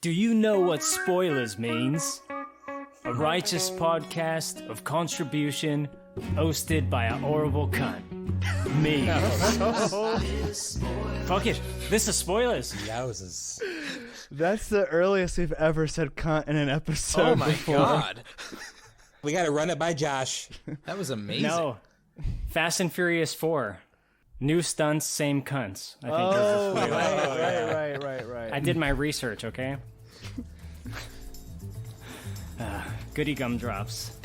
Do you know what spoilers means? A righteous podcast of contribution hosted by a horrible cunt. Me. Fuck it. This is spoilers. Yowzes. That's the earliest we've ever said cunt in an episode. Oh my before. god. We got to run it by Josh. That was amazing. No. Fast and Furious 4. New stunts, same cunts. I think Oh, that's a spoiler. right. I did my research, okay? Goody gumdrops.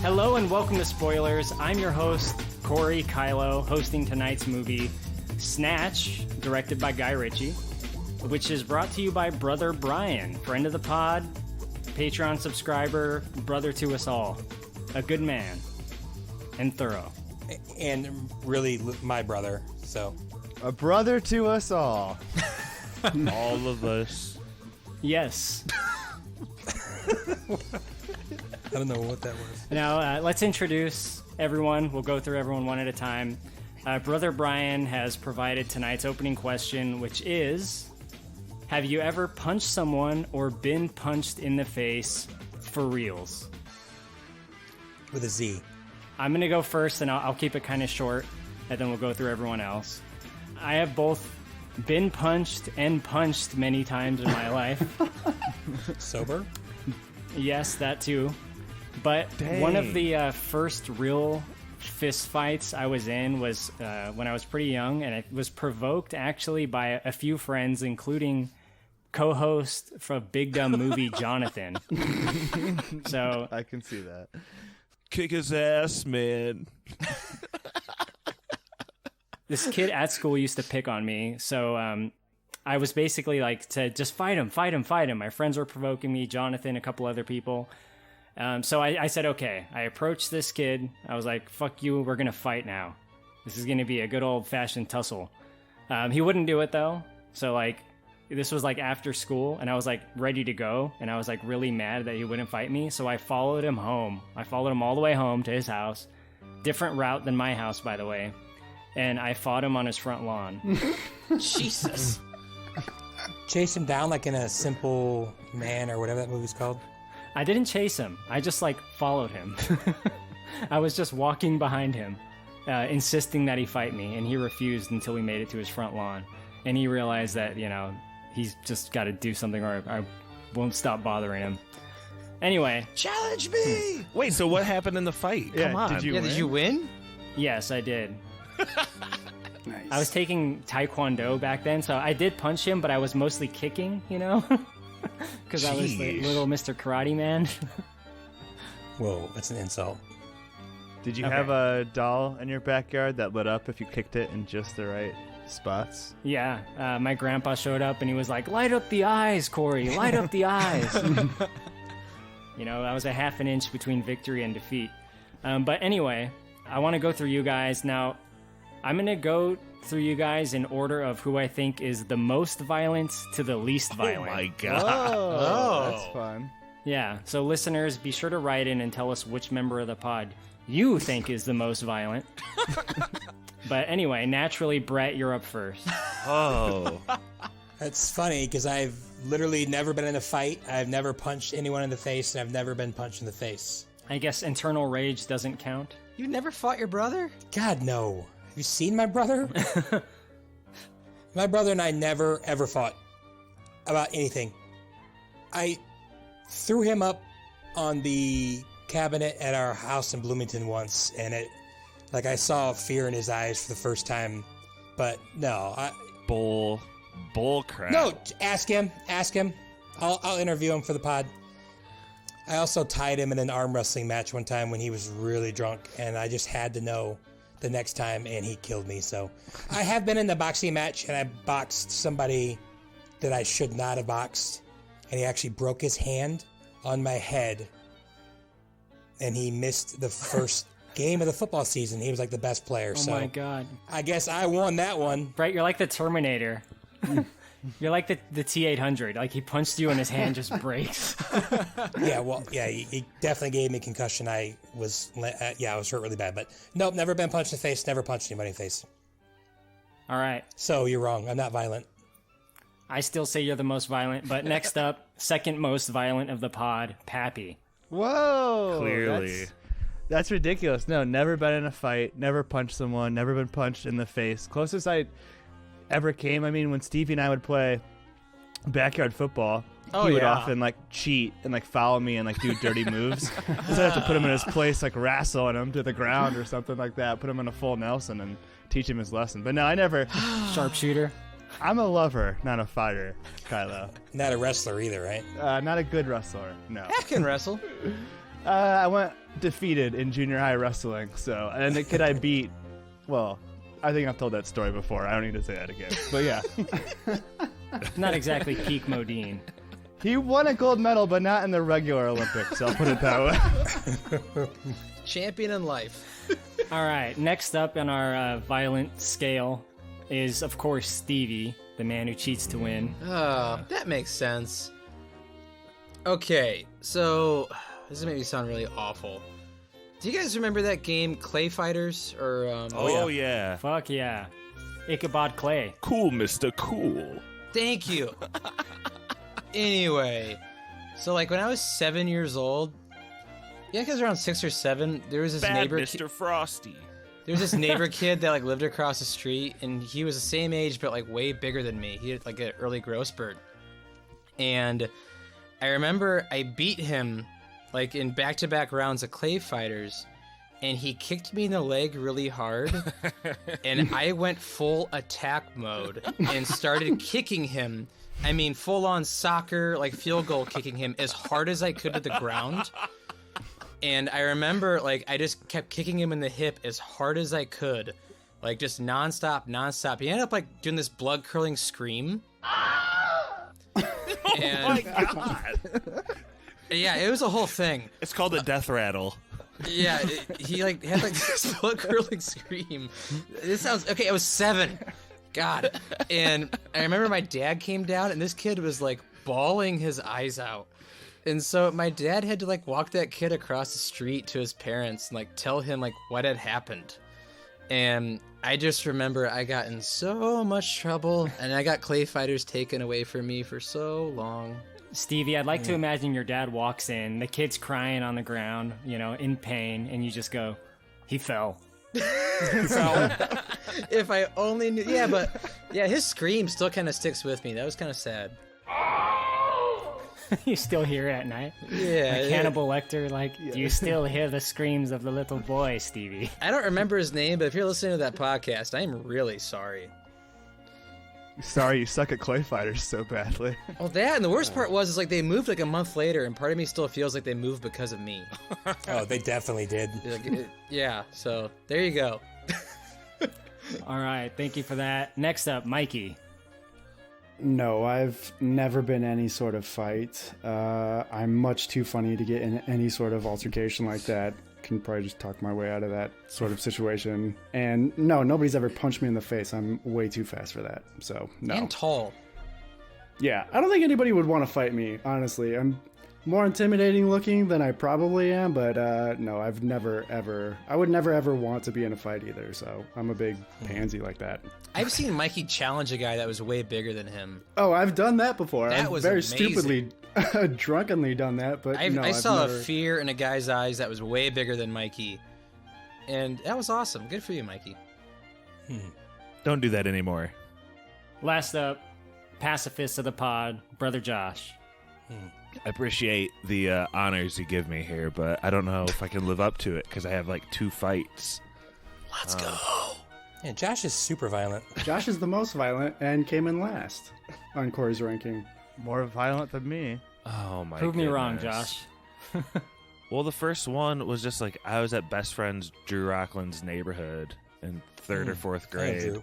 Hello and welcome to Spoilers. I'm your host, Corey Kylo, hosting tonight's movie, Snatch, directed by Guy Ritchie, which is brought to you by Brother Brian, friend of the pod, Patreon subscriber, brother to us all. A good man. And thorough. And really, my brother, so. A brother to us all. All of us. Yes. I don't know what that was. Now, let's introduce everyone. We'll go through everyone one at a time. Brother Brian has provided tonight's opening question, which is, have you ever punched someone or been punched in the face for reals? With a Z. I'm going to go first, and I'll keep it kind of short, and then we'll go through everyone else. I have both been punched and punched many times in my life. Sober? Yes, that too. But one of the first real fist fights I was in was when I was pretty young, and it was provoked actually by a few friends, including co-host for Big Dumb Movie, Jonathan. So I can see that. Kick his ass, man. this kid at school used to pick on me, so I was basically like, to just fight him. My friends were provoking me, Jonathan, a couple other people. So I said, okay. I approached this kid. I was like, fuck you, we're going to fight now. This is going to be a good old-fashioned tussle. He wouldn't do it, though. So, like, this was, like, after school, and I was, like, ready to go, and I was, like, really mad that he wouldn't fight me, so I followed him home. I followed him all the way home to his house. Different route than my house, by the way. And I fought him on his front lawn. Jesus. Chase him down like in a Simple Man or whatever that movie's called? I didn't chase him. I just, like, followed him. I was just walking behind him, insisting that he fight me, and he refused until we made it to his front lawn. And he realized that, you know, he's just got to do something or I won't stop bothering him. Anyway. Challenge me! Wait, so what happened in the fight? Yeah, Come on. did you Did you win? Yes, I did. Nice. I was taking Taekwondo back then, so I did punch him, but I was mostly kicking, you know? Because I was the little Mr. Karate Man. Whoa, that's an insult. Did you Okay. have a doll in your backyard that lit up if you kicked it in just the right spots? Yeah, my grandpa showed up and he was like, light up the eyes, Corey, light up the eyes. You know, I was a half an inch between victory and defeat. But anyway, I want to go through you guys. Now, I'm going to go through you guys in order of who I think is the most violent to the least violent. Oh my god. Oh, that's fun. Yeah, so listeners, be sure to write in and tell us which member of the pod you think is the most violent. But anyway, naturally, Brett, you're up first. Oh. That's funny because I've literally never been in a fight. I've never punched anyone in the face, and I've never been punched in the face. I guess internal rage doesn't count. You never fought your brother? God, no. Have you seen my brother? My brother and I never, ever fought about anything. I threw him up on the cabinet at our house in Bloomington once, and I saw fear in his eyes for the first time. But no, Bull crap. no. Ask him. I'll interview him for the pod. I also tied him in an arm wrestling match one time when he was really drunk, and I just had to know the next time, and he killed me. So I have been in the boxing match, and I boxed somebody that I should not have boxed, and he actually broke his hand on my head, and he missed the first game of the football season. He was like the best player. Oh so my god. I guess I won that one. Brett, you're like the Terminator. You're like the T-800. Like, he punched you and his hand just breaks. Yeah, well, yeah, he definitely gave me concussion. I was hurt really bad. But nope, never been punched in the face, never punched anybody in the face. All right. So you're wrong. I'm not violent. I still say you're the most violent, but next up, second most violent of the pod, Pappy. Whoa! Clearly. That's ridiculous. No, never been in a fight, never punched someone, never been punched in the face. Closest I ever came, I mean, when Stevie and I would play backyard football, he would often like cheat and like foul me and like do dirty moves. So I have to put him in his place, like wrestle him to the ground or something like that, put him in a full Nelson and teach him his lesson. But no, I never. Sharpshooter. I'm a lover, not a fighter, Kylo. Not a wrestler either, right? Not a good wrestler, no. I can wrestle. I went defeated in junior high wrestling, so, and the kid I beat, well, I think I've told that story before. I don't need to say that again. But yeah. Not exactly peak Modine. He won a gold medal, but not in the regular Olympics, I'll put it that way. Champion in life. All right, next up on our violent scale is, of course, Stevie, the man who cheats to win. Oh, that makes sense. Okay, so this is making me sound really awful. Do you guys remember that game Clay Fighters? Or Oh, yeah. Fuck yeah. Ichabod Clay. Cool, Mr. Cool. Thank you. Anyway, so like when I was 7 years old, yeah, because around 6 or 7, there was this Bad neighbor. Mr. Frosty. There was this neighbor kid that like lived across the street, and he was the same age but like way bigger than me. He had like an early growth spurt, and I remember I beat him like in back-to-back rounds of Clay Fighters, and he kicked me in the leg really hard, and I went full attack mode and started kicking him. I mean, full-on soccer, like field goal kicking him as hard as I could to the ground. And I remember, like, I just kept kicking him in the hip as hard as I could. Like, just nonstop. He ended up, like, doing this blood-curdling scream. And, My God. yeah, it was a whole thing. It's called a death rattle. Yeah, he, like, had, like, this blood-curdling scream. This sounds... Okay, I was 7. God. And I remember my dad came down, and this kid was, like, bawling his eyes out. And so my dad had to like walk that kid across the street to his parents and like tell him like what had happened. And I just remember I got in so much trouble and I got Clay Fighters taken away from me for so long. Stevie, I'd like to imagine your dad walks in, the kid's crying on the ground, you know, in pain, and you just go, he fell. If I only knew. Yeah, but yeah, his scream still kind of sticks with me. That was kind of sad. You still hear it at night? Yeah. Like Hannibal Lecter, like, do you still hear the screams of the little boy, Stevie? I don't remember his name, but if you're listening to that podcast, I'm really sorry. Sorry you suck at Clay Fighters so badly. Well, that, and the worst part was, is like they moved like a month later, and part of me still feels like they moved because of me. Oh, they definitely did. Yeah, so there you go. All right, thank you for that. Next up, Mikey. No, I've never been in any sort of fight. I'm much too funny to get in any sort of altercation like that. Can probably just talk my way out of that sort of situation. And no, nobody's ever punched me in the face. I'm way too fast for that. So, no. And tall. Yeah, I don't think anybody would want to fight me, honestly. I'm more intimidating looking than I probably am, but no, I would never ever want to be in a fight either. So I'm a big pansy like that. I've seen Mikey challenge a guy that was way bigger than him. Oh, I've done that before. That I've was very amazing. stupidly, drunkenly done that, but no, I I've saw never... a fear in a guy's eyes that was way bigger than Mikey. And that was awesome. Good for you, Mikey. Don't do that anymore. Last up, pacifist of the pod, Brother Josh. I appreciate the honors you give me here, but I don't know if I can live up to it because I have like 2 fights. Let's go. Yeah, Josh is super violent. Josh is the most violent and came in last on Corey's ranking. More violent than me. Oh my! Prove me wrong, goodness. Josh. Well, the first one was just like I was at best friend's Drew Rockland's neighborhood in 3rd or 4th grade, Andrew.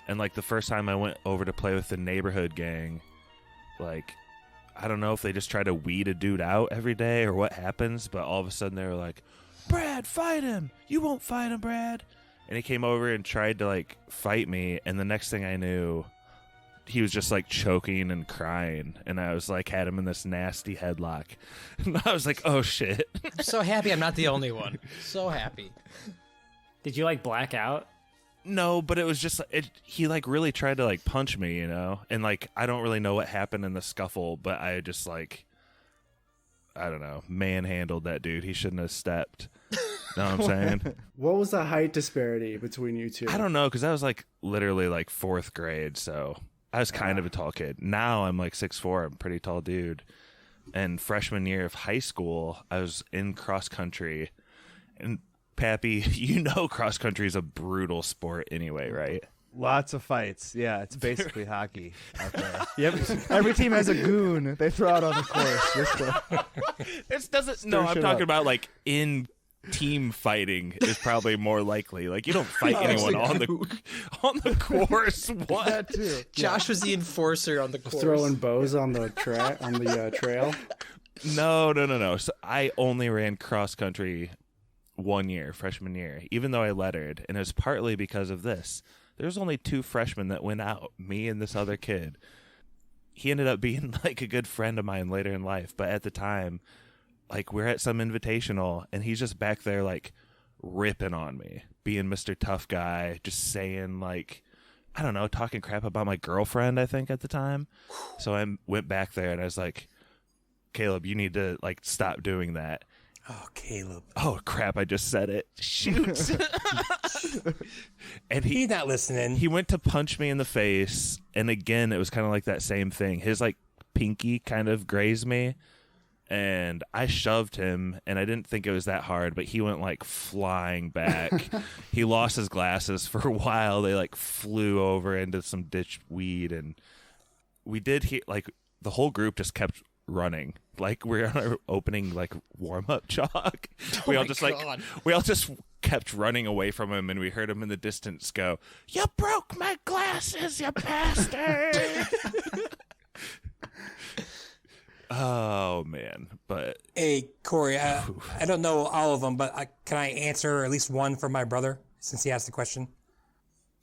and like the first time I went over to play with the neighborhood gang, like I don't know if they just try to weed a dude out every day or what happens, but all of a sudden they were like, "Brad, fight him! You won't fight him, Brad!" And he came over and tried to like fight me, and the next thing I knew, he was just like choking and crying, and I was like had him in this nasty headlock, and I was like, "Oh shit!" I'm so happy I'm not the only one. So happy. Did you like black out? No, but it was just he like really tried to like punch me, you know, and like I don't really know what happened in the scuffle, but I just like I don't know, manhandled that dude. He shouldn't have stepped. Know what I'm saying? What was the height disparity between you two? I don't know, because I was like literally like 4th grade, so I was kind of a tall kid. Now I'm like 6'4", I'm a pretty tall dude. And freshman year of high school, I was in cross country, and Pappy, you know cross country is a brutal sport anyway, right? Lots of fights. Yeah, it's basically hockey out there. Yep. Every team has a goon they throw out on the course. Just to It doesn't. No, I'm talking about like in team fighting is probably more likely. Like you don't fight anyone on the course. What? that too. Josh was the enforcer on the course. Throwing bows on the trail. No. So I only ran cross country 1 year, freshman year, even though I lettered, and it was partly because of this. There's only 2 freshmen that went out, me and this other kid. He ended up being like a good friend of mine later in life, but at the time, like we're at some invitational, and he's just back there like ripping on me, being Mr. Tough Guy, just saying like, I don't know, talking crap about my girlfriend, I think at the time. So I went back there and I was like, Caleb, you need to like stop doing that. Oh, Caleb. Oh crap, I just said it. Shoot. And He's not listening. he went to punch me in the face, and again it was kind of like that same thing. His like pinky kind of grazed me, and I shoved him, and I didn't think it was that hard, but he went like flying back. He lost his glasses for a while. They like flew over into some ditch weed, and we did like the whole group just kept running. Like we're on our opening like warm-up jog. We all just kept running away from him, and we heard him in the distance go, "You broke my glasses, you bastard." Oh man. But Hey, Corey, I don't know all of them, but can I answer at least one for my brother since he asked the question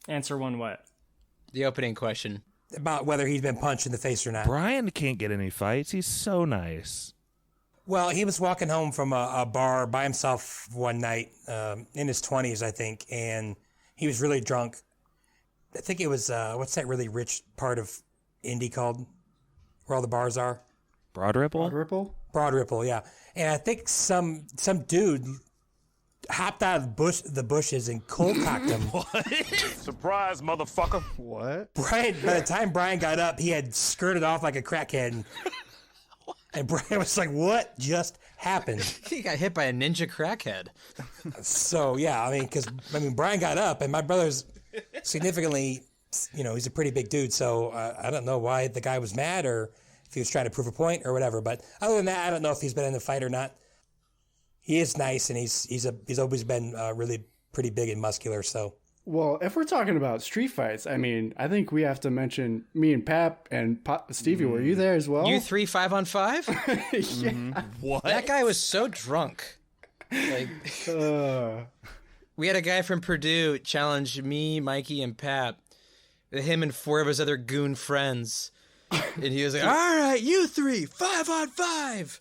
Answer one what? The opening question. about whether he's been punched in the face or not? Brian can't get any fights. He's so nice. Well, he was walking home from a bar by himself one night in his 20s, I think, and he was really drunk. I think it was, what's that really rich part of Indy called, where all the bars are? Broad Ripple? Broad Ripple, yeah. And I think some dude hopped out of the bushes and cold cocked him. Surprise, motherfucker. What? Brian, by the time Brian got up, he had skirted off like a crackhead. And Brian was like, what just happened? He got hit by a ninja crackhead. So, yeah, I mean, Brian got up, and my brother's significantly, he's a pretty big dude. So I don't know why the guy was mad or if he was trying to prove a point or whatever. But other than that, I don't know if he's been in a fight or not. He is nice, and he's always been really pretty big and muscular. So, Well, if we're talking about street fights, I mean, I think we have to mention me and Pap and Stevie. Were you there as well? You 3 5-on-5? Yeah. What? That guy was so drunk. Like, we had a guy from Purdue challenge me, Mikey, and Pap, him and 4 of his other goon friends. And he was like, all right, you 3, 5-on-5.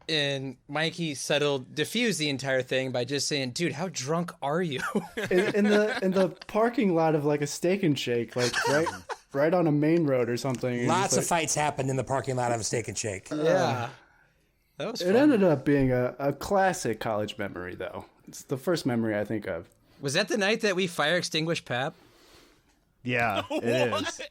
And Mikey diffused the entire thing by just saying, dude, how drunk are you? in the parking lot of like a Steak and Shake, like right on a main road or something. lots of fights happened in the parking lot of a Steak and Shake. Yeah. That was fun. It ended up being a classic college memory, though. It's the first memory I think of. Was that the night that we fire extinguished Pap? Yeah, it is.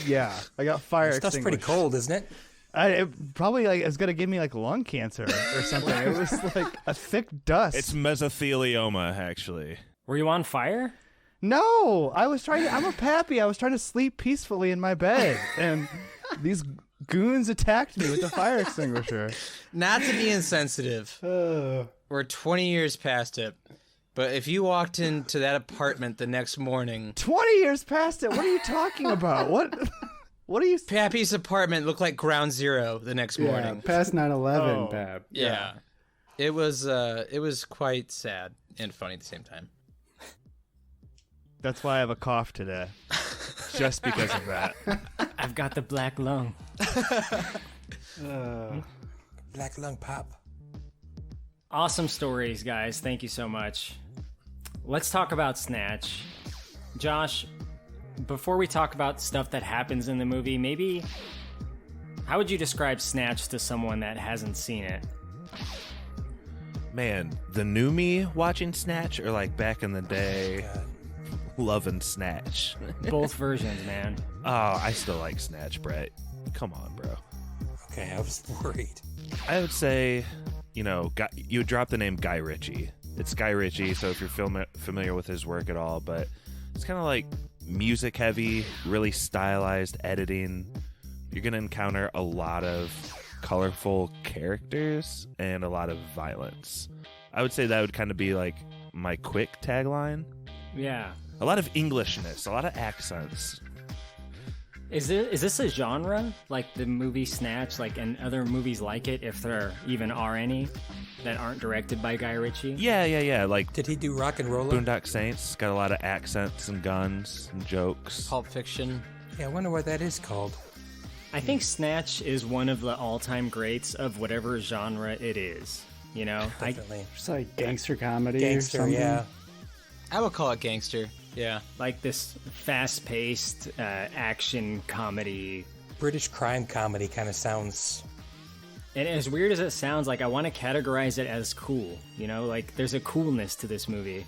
Yeah, I got fire Stuff's pretty extinguished. cold, isn't it? It probably is gonna give me like lung cancer or something. It was like a thick dust. It's mesothelioma, actually. Were you on fire? No, I'm a pappy. I was trying to sleep peacefully in my bed, and these goons attacked me with the fire extinguisher. Not to be insensitive. We're 20 years past it. But if you walked into that apartment the next morning... 20 years past it? What are you talking about? What are you... Pappy's apartment looked like ground zero the next morning. Yeah, past 9/11, Pap. Yeah. It was quite sad and funny at the same time. That's why I have a cough today. Just because of that. I've got the black lung. Black lung pop. Awesome stories, guys. Thank you so much. Let's talk about Snatch. Josh, before we talk about stuff that happens in the movie, maybe how would you describe Snatch to someone that hasn't seen it? Man, the new me watching Snatch or like back in the day loving Snatch? Both versions, man. Oh, I still like Snatch, Brett. Come on, bro. Okay, I was worried. I would say, you would drop the name Guy Ritchie. It's Guy Ritchie, so if you're familiar with his work at all, but it's kind of like music heavy, really stylized editing. You're going to encounter a lot of colorful characters and a lot of violence. I would say that would kind of be like my quick tagline. Yeah. A lot of Englishness, a lot of accents. Is this a genre, like the movie Snatch, like, and other movies like it, if there even are any, that aren't directed by Guy Ritchie? Yeah. Like, Did he do Rock and Roller? Boondock Saints got a lot of accents and guns and jokes. Pulp Fiction. Yeah, I wonder what that is called. I think Snatch is one of the all-time greats of whatever genre it is. You know, Definitely. It's like gangster comedy or Gangster, something. yeah. I would call it gangster. Yeah. like this fast-paced action comedy. British crime comedy kind of sounds. And as weird as it sounds, like I want to categorize it as cool. You know, like there's a coolness to this movie.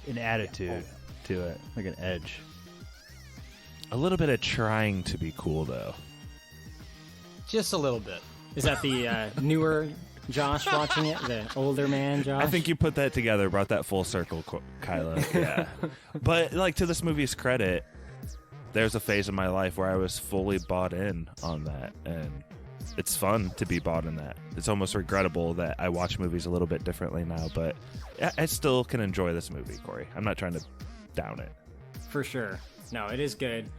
An attitude to it, like an edge. A little bit of trying to be cool, though. Just a little bit. Is that the newer Josh watching it? The older man Josh? I think you put that together, brought that full circle, Kyla. Yeah. But, like, to this movie's credit, there's a phase in my life where I was fully bought in on that. And it's fun to be bought in that. It's almost regrettable that I watch movies a little bit differently now. But I still can enjoy this movie, Corey. I'm not trying to down it. For sure. No, it is good.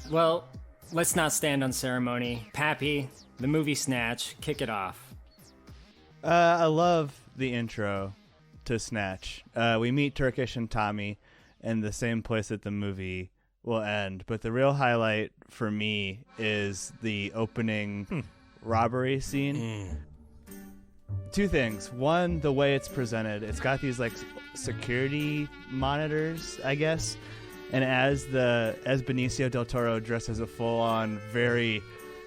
Well, let's not stand on ceremony. Pappy, the movie Snatch, kick it off. I love the intro to Snatch. We meet Turkish and Tommy in the same place that the movie will end. But the real highlight for me is the opening robbery scene. Two things. One, the way it's presented. It's got these like security monitors, I guess. And as Benicio Del Toro dressed as a full-on, very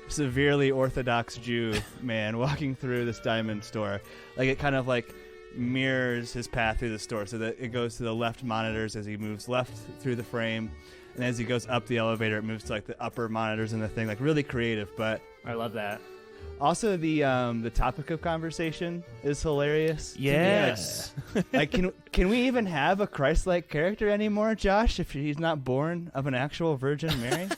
severely Orthodox Jew man walking through this diamond store, like it kind of like mirrors his path through the store, so that it goes to the left monitors as he moves left through the frame, and as he goes up the elevator, it moves to like the upper monitors in the thing. Like really creative, but I love that. also the topic of conversation is hilarious. Yes. Like, can we even have a Christ-like character anymore, Josh, if he's not born of an actual Virgin Mary?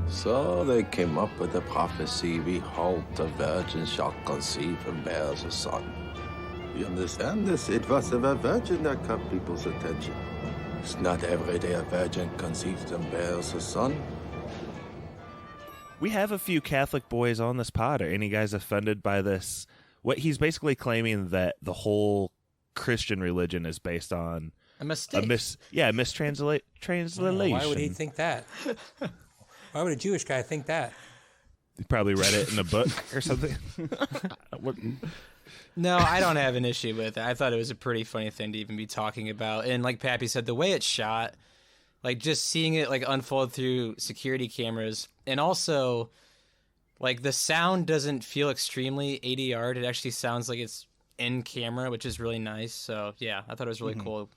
So they came up with the prophecy, behold, the virgin shall conceive and bears a son. You understand this? It was the virgin that caught people's attention. It's not every day a virgin conceives and bears a son. We have a few Catholic boys on this pod. Are any guys offended by this? What he's basically claiming that the whole Christian religion is based on A mistake. mistranslation. Why would he think that? Why would a Jewish guy think that? He probably read it in a book or something. No, I don't have an issue with it. I thought it was a pretty funny thing to even be talking about. And like Pappy said, the way it's shot, like just seeing it like unfold through security cameras, and also like the sound doesn't feel extremely ADR'd. It actually sounds like it's in camera, which is really nice. So yeah, I thought it was really cool.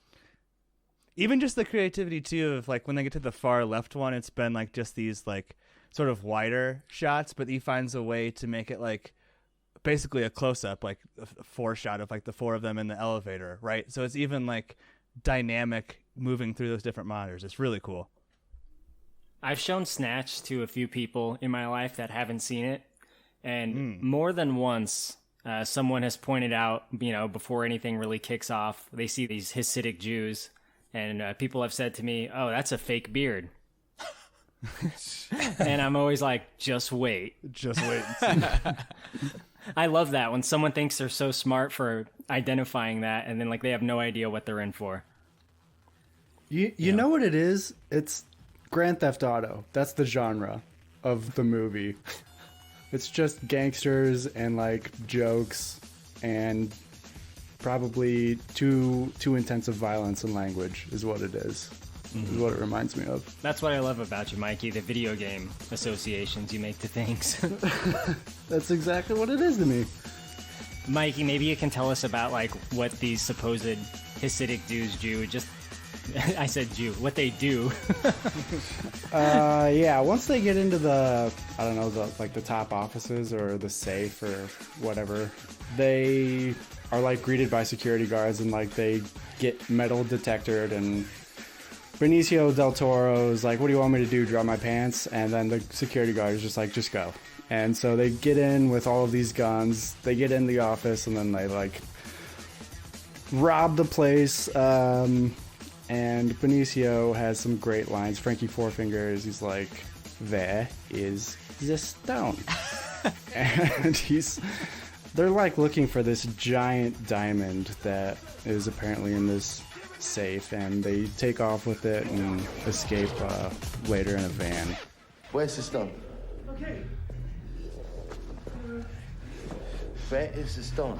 Even just the creativity too of like when they get to the far left one, it's been like just these like sort of wider shots, but he finds a way to make it like basically a close-up, like a four-shot of like the four of them in the elevator, right? So it's even like dynamic moving through those different monitors. It's really cool. I've shown Snatch to a few people in my life that haven't seen it, and more than once someone has pointed out, you know, before anything really kicks off, they see these Hasidic Jews, and people have said to me, oh, that's a fake beard. And I'm always like, just wait. Just wait and see. I love that when someone thinks they're so smart for identifying that, and then like they have no idea what they're in for. You know what it is? It's Grand Theft Auto. That's the genre of the movie. It's just gangsters and like jokes and probably too intensive violence and language is what it is. Is what it reminds me of. That's what I love about you, Mikey, the video game associations you make to things. That's exactly what it is to me. Mikey, maybe you can tell us about like what these supposed Hasidic Jews do. Just, I said Jew, what they do. Yeah, once they get into the, I don't know, the top offices or the safe or whatever, they are like greeted by security guards and like they get metal detectored, and Benicio Del Toro is like, what do you want me to do, drop my pants? And then the security guard is just like, just go. And so they get in with all of these guns, they get in the office, and then they like rob the place. And Benicio has some great lines. Frankie Four Fingers, he's like, "Where is the stone?" And they're like looking for this giant diamond that is apparently in this safe, and they take off with it and escape later in a van. Where's the stone? Okay. Where is the stone?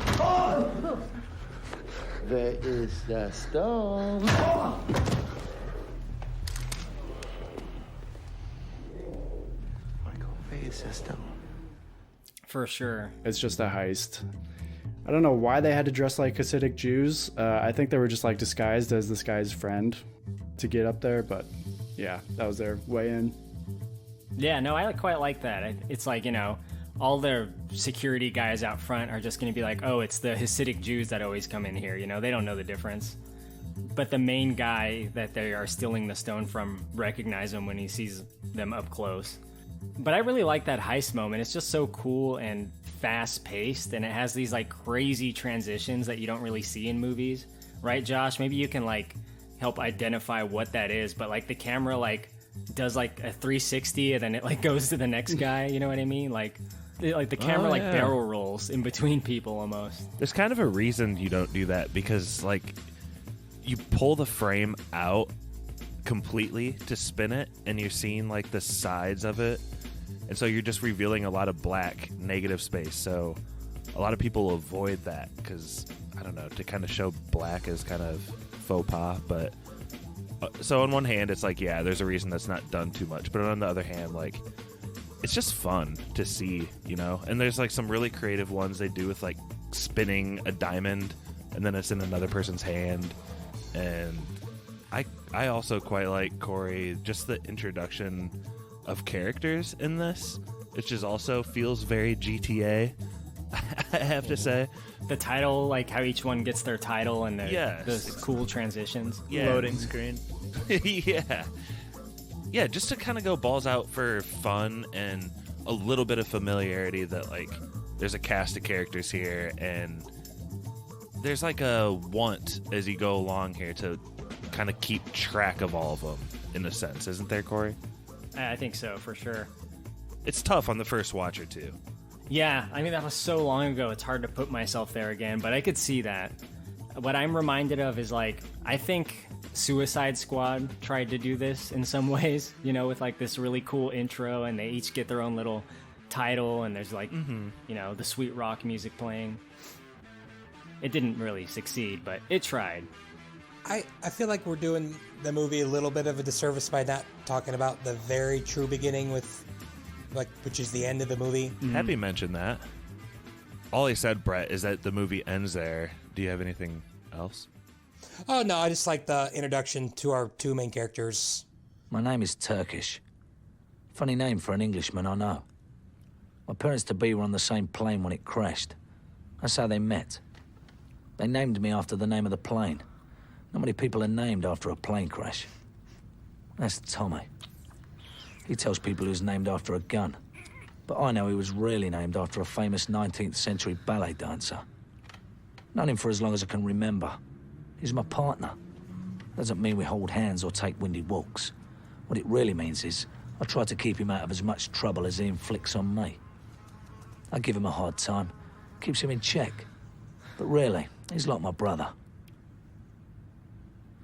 Where is the stone? Michael, where is the stone? For sure. It's just a heist. I don't know why they had to dress like Hasidic Jews. I think they were just like disguised as this guy's friend to get up there, but yeah, that was their way in. Yeah, no, I quite like that. It's like, all their security guys out front are just going to be like, oh, it's the Hasidic Jews that always come in here. They don't know the difference. But the main guy that they are stealing the stone from recognize him when he sees them up close. But I really like that heist moment. It's just so cool and fast-paced, and it has these like crazy transitions that you don't really see in movies. Right, Josh? Maybe you can like help identify what that is, but like the camera like does like a 360 and then it like goes to the next guy, you know what I mean? Like the camera like barrel rolls in between people almost. There's kind of a reason you don't do that, because like you pull the frame out completely to spin it, and you're seeing like the sides of it, and so you're just revealing a lot of black negative space. So a lot of people avoid that because, I don't know, to kind of show black as kind of faux pas. But so on one hand, it's like, yeah, there's a reason that's not done too much, but on the other hand, like, it's just fun to see, and there's like some really creative ones they do with like spinning a diamond and then it's in another person's hand. And I also quite like, Corey, just the introduction of characters in this. It just also feels very GTA, I have to say. The title, like how each one gets their title and the cool transitions. Yeah. Loading screen. Yeah, just to kind of go balls out for fun and a little bit of familiarity that, like, there's a cast of characters here, and there's like a want as you go along here to kind of keep track of all of them, in a sense. Isn't there, Corey? I think so, for sure. It's tough on the first watch or two. Yeah, I mean, that was so long ago, it's hard to put myself there again, but I could see that. What I'm reminded of is, like, I think Suicide Squad tried to do this in some ways, with, like, this really cool intro, and they each get their own little title, and there's, like, the sweet rock music playing. It didn't really succeed, but it tried. I feel like we're doing the movie a little bit of a disservice by not talking about the very true beginning which is the end of the movie. Happy mentioned that. All he said, Brett, is that the movie ends there. Do you have anything else? Oh, no, I just like the introduction to our two main characters. My name is Turkish. Funny name for an Englishman, I know. My parents-to-be were on the same plane when it crashed. That's how they met. They named me after the name of the plane. Not many people are named after a plane crash. That's Tommy. He tells people he was named after a gun. But I know he was really named after a famous 19th century ballet dancer. Known him for as long as I can remember. He's my partner. Doesn't mean we hold hands or take windy walks. What it really means is I try to keep him out of as much trouble as he inflicts on me. I give him a hard time. Keeps him in check. But really, he's like my brother.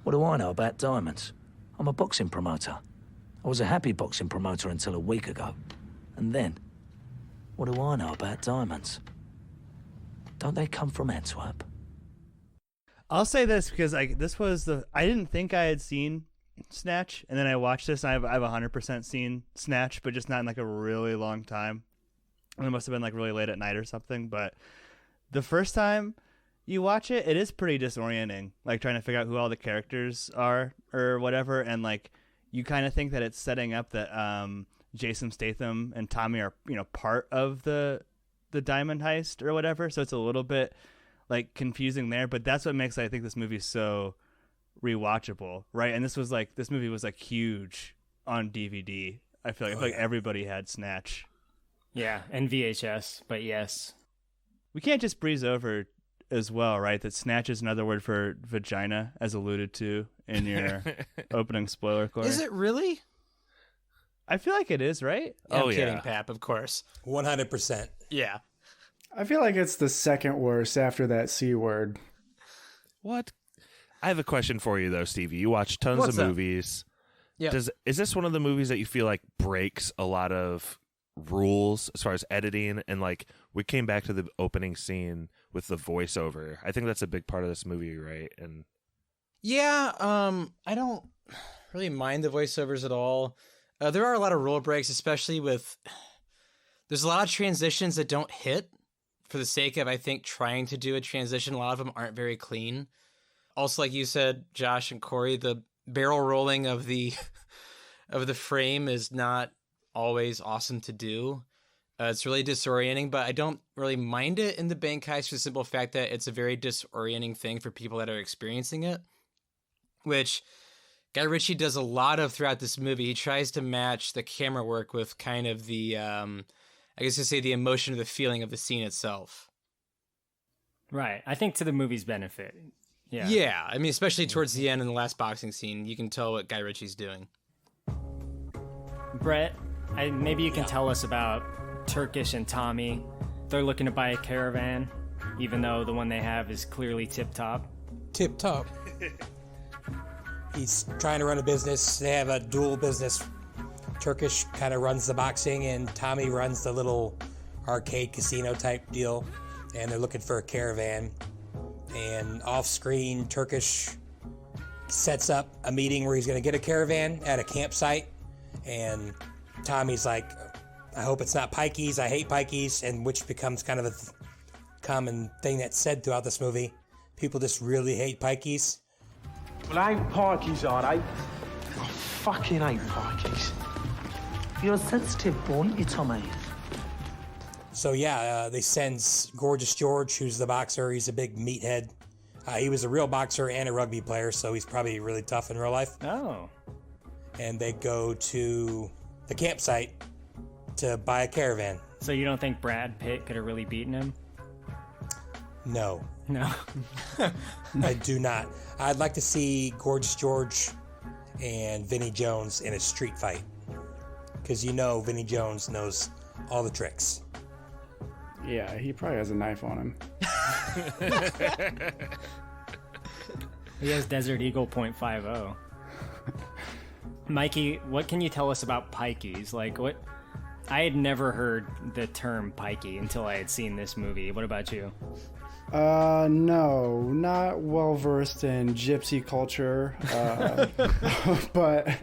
What do I know about diamonds? I'm a boxing promoter. I was a happy boxing promoter until a week ago. And then, what do I know about diamonds? Don't they come from Antwerp? I'll say this because I didn't think I had seen Snatch, and then I watched this, and I've 100% seen Snatch, but just not in like a really long time. And it must have been like really late at night or something. But the first time you watch it, it is pretty disorienting, like trying to figure out who all the characters are or whatever, and like you kind of think that it's setting up that Jason Statham and Tommy are part of the diamond heist or whatever. So it's a little bit like confusing there, but that's what makes I think this movie so rewatchable, right? And this movie was like huge on DVD. I feel like everybody had Snatch. Yeah, and VHS, but yes. We can't just breeze over as well, right? That Snatch is another word for vagina, as alluded to in your opening spoiler, Corey. Is it really? I feel like it is, right? I'm kidding, Pap, of course. 100%. Yeah. I feel like it's the second worst after that C word. What? I have a question for you, though, Stevie. You watch tons of movies. Yeah. Is this one of the movies that you feel like breaks a lot of rules as far as editing? And like, we came back to the opening scene with the voiceover. I think that's a big part of this movie, right? And yeah, I don't really mind the voiceovers at all. There are a lot of rule breaks, especially with there's a lot of transitions that don't hit for the sake of, I think, trying to do a transition. A lot of them aren't very clean. Also, like you said, Josh and Corey, the barrel rolling of the frame is not always awesome to do. It's really disorienting, but I don't really mind it in the bank heist for the simple fact that it's a very disorienting thing for people that are experiencing it, which Guy Ritchie does a lot of throughout this movie. He tries to match the camera work with kind of the, I guess you say the emotion or the feeling of the scene itself. Right. I think to the movie's benefit. Yeah. Yeah. I mean, especially towards the end in the last boxing scene, you can tell what Guy Ritchie's doing. Brett, maybe you can tell us about Turkish and Tommy. They're looking to buy a caravan, even though the one they have is clearly tip-top. Tip-top. He's trying to run a business. They have a dual business. Turkish kind of runs the boxing, and Tommy runs the little arcade casino type deal. And they're looking for a caravan. And off-screen, Turkish sets up a meeting where he's going to get a caravan at a campsite. And Tommy's like, I hope it's not pikeys. I hate pikeys. And which becomes kind of a common thing that's said throughout this movie. People just really hate pikeys. Well, I hate pikeys, all right? I fucking hate pikeys. You're a sensitive boy, you Tommy. So yeah, they send Gorgeous George, who's the boxer. He's a big meathead. He was a real boxer and a rugby player, so he's probably really tough in real life. Oh. And they go to the campsite to buy a caravan. So you don't think Brad Pitt could have really beaten him? No. No. I do not. I'd like to see Gorgeous George and Vinnie Jones in a street fight. Because Vinnie Jones knows all the tricks. Yeah, he probably has a knife on him. He has Desert Eagle .50. Mikey, what can you tell us about pikeys? Like, what? I had never heard the term pikey until I had seen this movie. What about you? No, not well versed in gypsy culture. But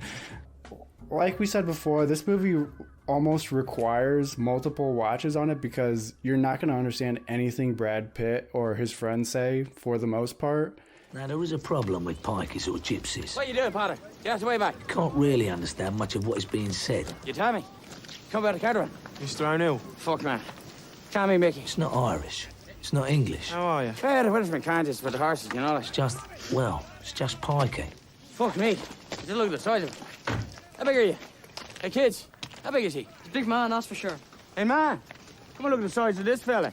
like we said before, this movie almost requires multiple watches on it because you're not going to understand anything Brad Pitt or his friends say for the most part. Now, there is a problem with pikeys or gypsies. What you doing, Potter? Get out the way back. You can't really understand much of what is being said. You Tommy? Come about the caravan. Mr. O'Neill. Fuck, man. Tommy Mickey. It's not Irish. It's not English. How are you? Fair, the punishment contest for the horses, you know. It's just pikey. Fuck me. Just look at the size of it. How big are you? Hey, kids. How big is he? He's a big man, that's for sure. Hey, man. Come and look at the size of this fella.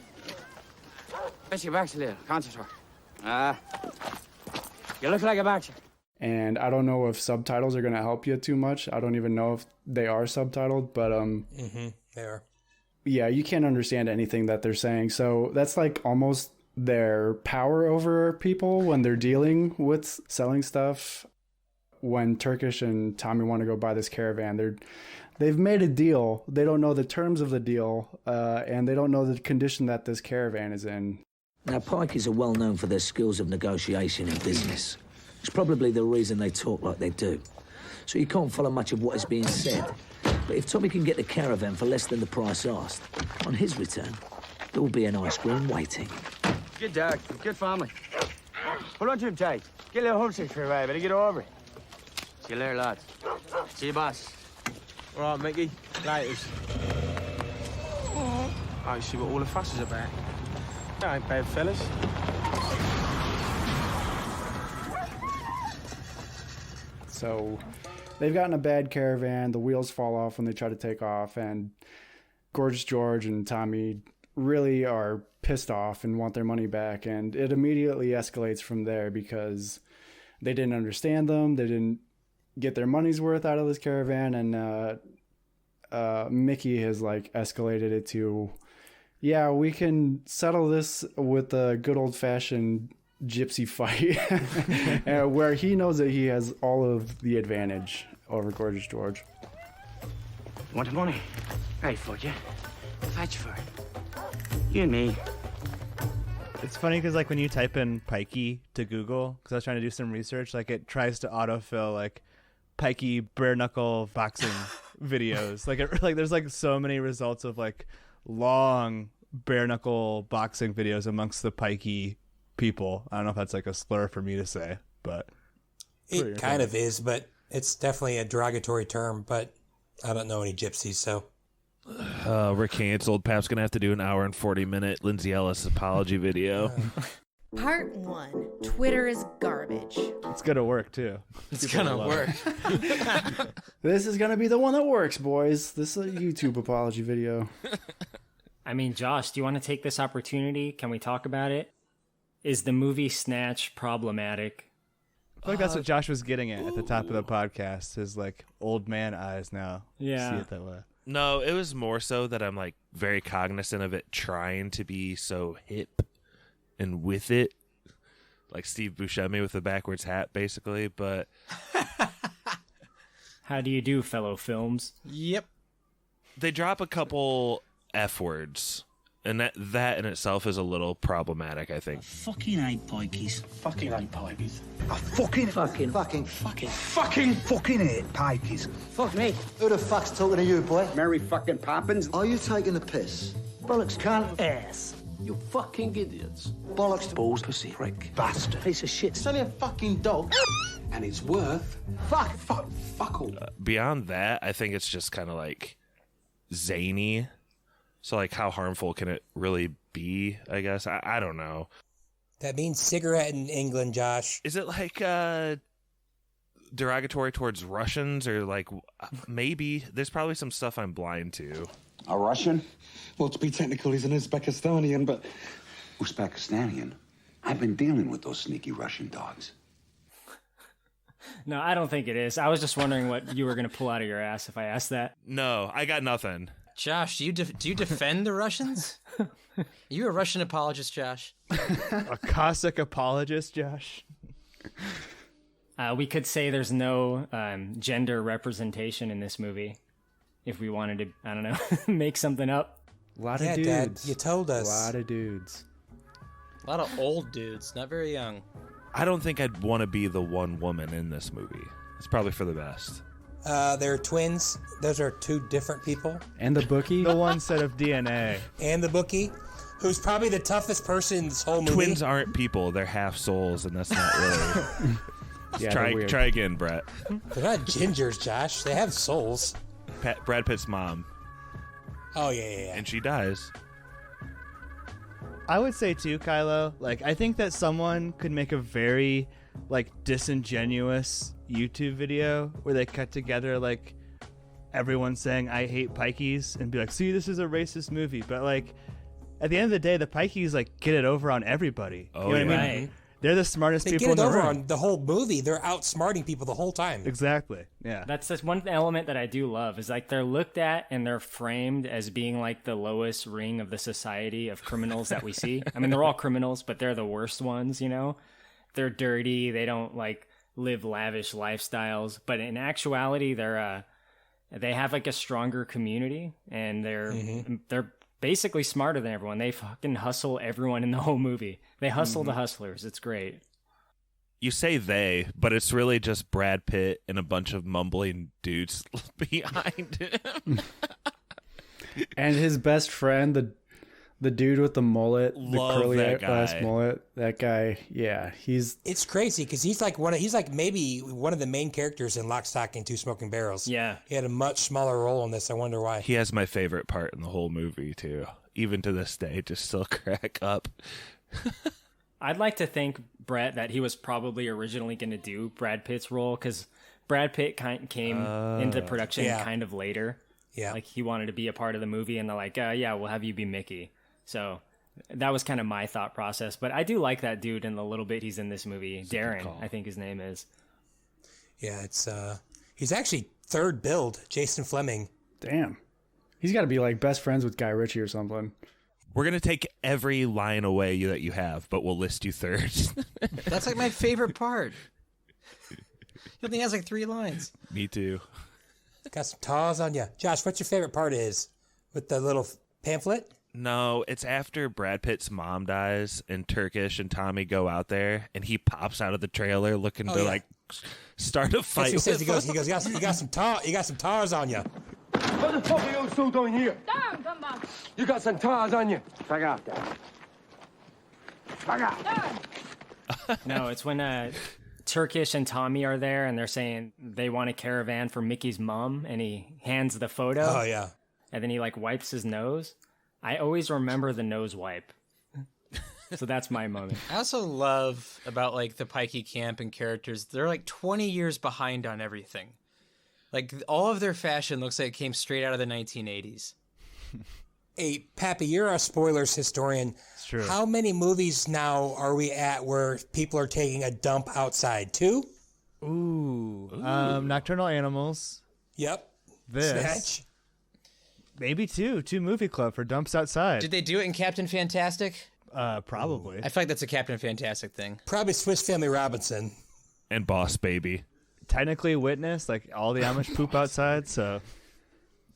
Bet your back's a little. Concert. You look like a boxer. And I don't know if subtitles are going to help you too much. I don't even know if they are subtitled, but They are. Yeah, you can't understand anything that they're saying. So that's like almost their power over people when they're dealing with selling stuff. When Turkish and Tommy want to go buy this caravan, they've made a deal. They don't know the terms of the deal, and they don't know the condition that this caravan is in. Now, pikeys are well known for their skills of negotiation in business. It's probably the reason they talk like they do. So you can't follow much of what is being said. But if Tommy can get the caravan for less than the price asked, on his return, there will be an ice cream waiting. Good dog. Good family. Hold on to him tight. Get a little homesick for a while, better get over it. See you later, lads. See you, boss. All right, Mickey. Laters. I see what all the fuss is about. That ain't bad, fellas. So they've gotten a bad caravan. The wheels fall off when they try to take off, and Gorgeous George and Tommy really are pissed off and want their money back. And it immediately escalates from there because they didn't understand them. They didn't get their money's worth out of this caravan. And Mickey has like escalated it to, yeah, we can settle this with a good old fashioned gypsy fight where he knows that he has all of the advantage over Gorgeous George. Want the money? Right, fuck you. Fight you for it. You and me. It's funny because like when you type in pikey to Google, because I was trying to do some research, like it tries to autofill like pikey bare-knuckle boxing videos. Like there's like so many results of like long bare-knuckle boxing videos amongst the pikey people. I don't know if that's like a slur for me to say, but it kind of is, but it's definitely a derogatory term. But I don't know any gypsies, so we're canceled. Pap's gonna have to do an hour and 40-minute Lindsay Ellis apology video. Part 1. Twitter is garbage. It's gonna work too. It's gonna work. This is gonna be the one that works, boys. This is a YouTube apology video. I mean, Josh, do you want to take this opportunity? Can we talk about it? Is the movie Snatch problematic? I feel like that's what Josh was getting at the top of the podcast. His like old man eyes now. Yeah. See it that way. No, it was more so that I'm like very cognizant of it trying to be so hip and with it. Like Steve Buscemi with the backwards hat, basically. But how do you do, fellow films? Yep. They drop a couple F words. And that in itself is a little problematic, I think. Fucking hate pikeys. Fucking hate pikeys. I fucking hate pikeys. Fuck me. Who the fuck's talking to you, boy? Mary fucking Poppins. Are you taking the piss? Bollocks, cunt. Ass. You fucking idiots. Bollocks, Balls, pussy, prick. bastard. Piece of shit. It's only a fucking dog. And it's worth fuck all. Beyond that, I think it's just kind of like zany. So, like, how harmful can it really be, I guess? I don't know. That means cigarette in England, Josh. Is it, like, derogatory towards Russians? Or, like, maybe. There's probably some stuff I'm blind to. A Russian? Well, to be technical, he's an Uzbekistanian, but... Uzbekistanian? I've been dealing with those sneaky Russian dogs. No, I don't think it is. I was just wondering what you were going to pull out of your ass if I asked that. No, I got nothing. Josh, do you defend the Russians? Are you a Russian apologist, Josh? A Cossack apologist, Josh? We could say there's no gender representation in this movie. If we wanted to, I don't know, make something up. A lot of dudes. Dad, you told us. A lot of dudes. A lot of old dudes, not very young. I don't think I'd want to be the one woman in this movie. It's probably for the best. They're twins. Those are two different people. And the bookie? The one set of DNA. And the bookie, who's probably the toughest person in this whole movie. Twins aren't people. They're half souls, and that's not really... Yeah, try again, Brett. They're not gingers, Josh. They have souls. Brad Pitt's mom. Oh, yeah. And she dies. I would say too, Kylo, like I think that someone could make a very like disingenuous YouTube video where they cut together like everyone saying I hate pikeys and be like, see, this is a racist movie, but like at the end of the day the pikeys like get it over on everybody. Oh, you know what yeah. I mean? They're the smartest They people get in it the over room. on the whole movie. They're outsmarting people the whole time. Exactly. Yeah. That's just one element that I do love is like they're looked at and they're framed as being like the lowest ring of the society of criminals that we see. I mean, they're all criminals, but they're the worst ones, you know? They're dirty. They don't like live lavish lifestyles, but in actuality, they have like a stronger community and they're basically smarter than everyone. They fucking hustle everyone in the whole movie. They hustle the hustlers. It's great. You say they, but it's really just Brad Pitt and a bunch of mumbling dudes behind him. And his best friend, the dude with the mullet, Love the curly that ass guy. mullet. That guy, yeah, It's crazy because he's like maybe one of the main characters in Lock, Stock, and Two Smoking Barrels. Yeah. He had a much smaller role in this. I wonder why. He has my favorite part in the whole movie, too. Even to this day, just still crack up. I'd like to think, Brett, that he was probably originally going to do Brad Pitt's role because Brad Pitt came into production kind of later. Yeah. Like he wanted to be a part of the movie and they're like, yeah, we'll have you be Mickey. So that was kind of my thought process. But I do like that dude in the little bit he's in this movie. Darren, I think his name is. Yeah, it's he's actually third billed, Jason Fleming. damn. He's got to be like best friends with Guy Ritchie or something. We're going to take every line away that you have, but we'll list you third. That's like my favorite part. He only has like 3 lines. Me too. Got some taws on you. Josh, what's your favorite part is? With the little pamphlet? No, it's after Brad Pitt's mom dies and Turkish and Tommy go out there and he pops out of the trailer looking to like start a fight. He says, he goes, you got some tars on you. What the fuck are you two doing here? Down, come on. You got some tars on you. Back out, Dad. Back out. No, it's when Turkish and Tommy are there and they're saying they want a caravan for Mickey's mom and he hands the photo. Oh, yeah. And then he like wipes his nose. I always remember the nose wipe. So that's my moment. I also love about like the Pikey camp and characters. They're like 20 years behind on everything. Like all of their fashion looks like it came straight out of the 1980s. Hey, Pappy, you're a spoilers historian. It's true. How many movies now are we at where people are taking a dump outside? 2? Ooh. Nocturnal Animals. Yep. This. Snatch. Maybe 2 movie club for dumps outside. Did they do it in Captain Fantastic? Probably. I feel like that's a Captain Fantastic thing. Probably Swiss Family Robinson. And Boss Baby. Technically Witness, like all the Amish poop outside, so.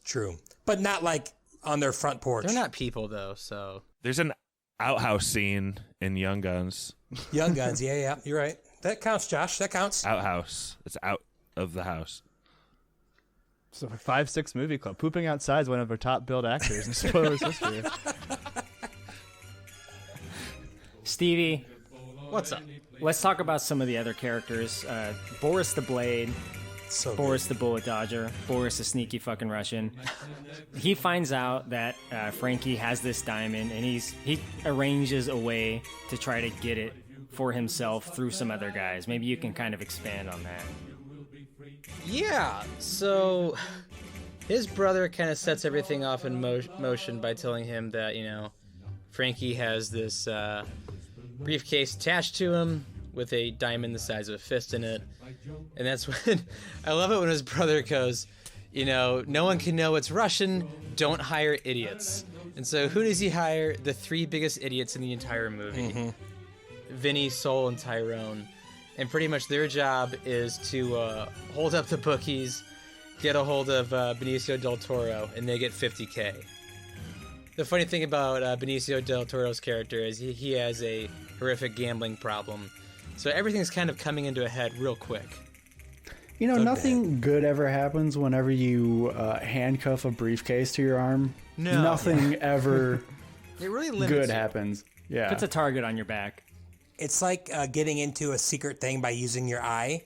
True. But not like on their front porch. They're not people though, so. There's an outhouse scene in Young Guns. Young Guns, yeah, you're right. That counts, Josh. That counts. Outhouse. It's out of the house. So 5-6 movie club. Pooping outside is one of our top billed actors in spoilers history. Stevie, what's up? Let's talk about some of the other characters. Boris the Blade, Boris the Bullet Dodger, Boris the sneaky fucking Russian. He finds out that Frankie has this diamond, and he arranges a way to try to get it for himself through some other guys. Maybe you can kind of expand on that. Yeah, so his brother kind of sets everything off in motion by telling him that, you know, Frankie has this briefcase attached to him with a diamond the size of a fist in it. And that's when, I love it when his brother goes, you know, no one can know it's Russian, don't hire idiots. And so who does he hire? The 3 biggest idiots in the entire movie. Mm-hmm. Vinny, Sol, and Tyrone. And pretty much their job is to hold up the bookies, get a hold of Benicio Del Toro, and they get $50K. The funny thing about Benicio Del Toro's character is he has a horrific gambling problem. So everything's kind of coming into a head real quick. You know, nothing good ever happens whenever you handcuff a briefcase to your arm. No. Nothing ever it really limits good you. happens. Yeah. Puts a target on your back. It's like getting into a secret thing by using your eye,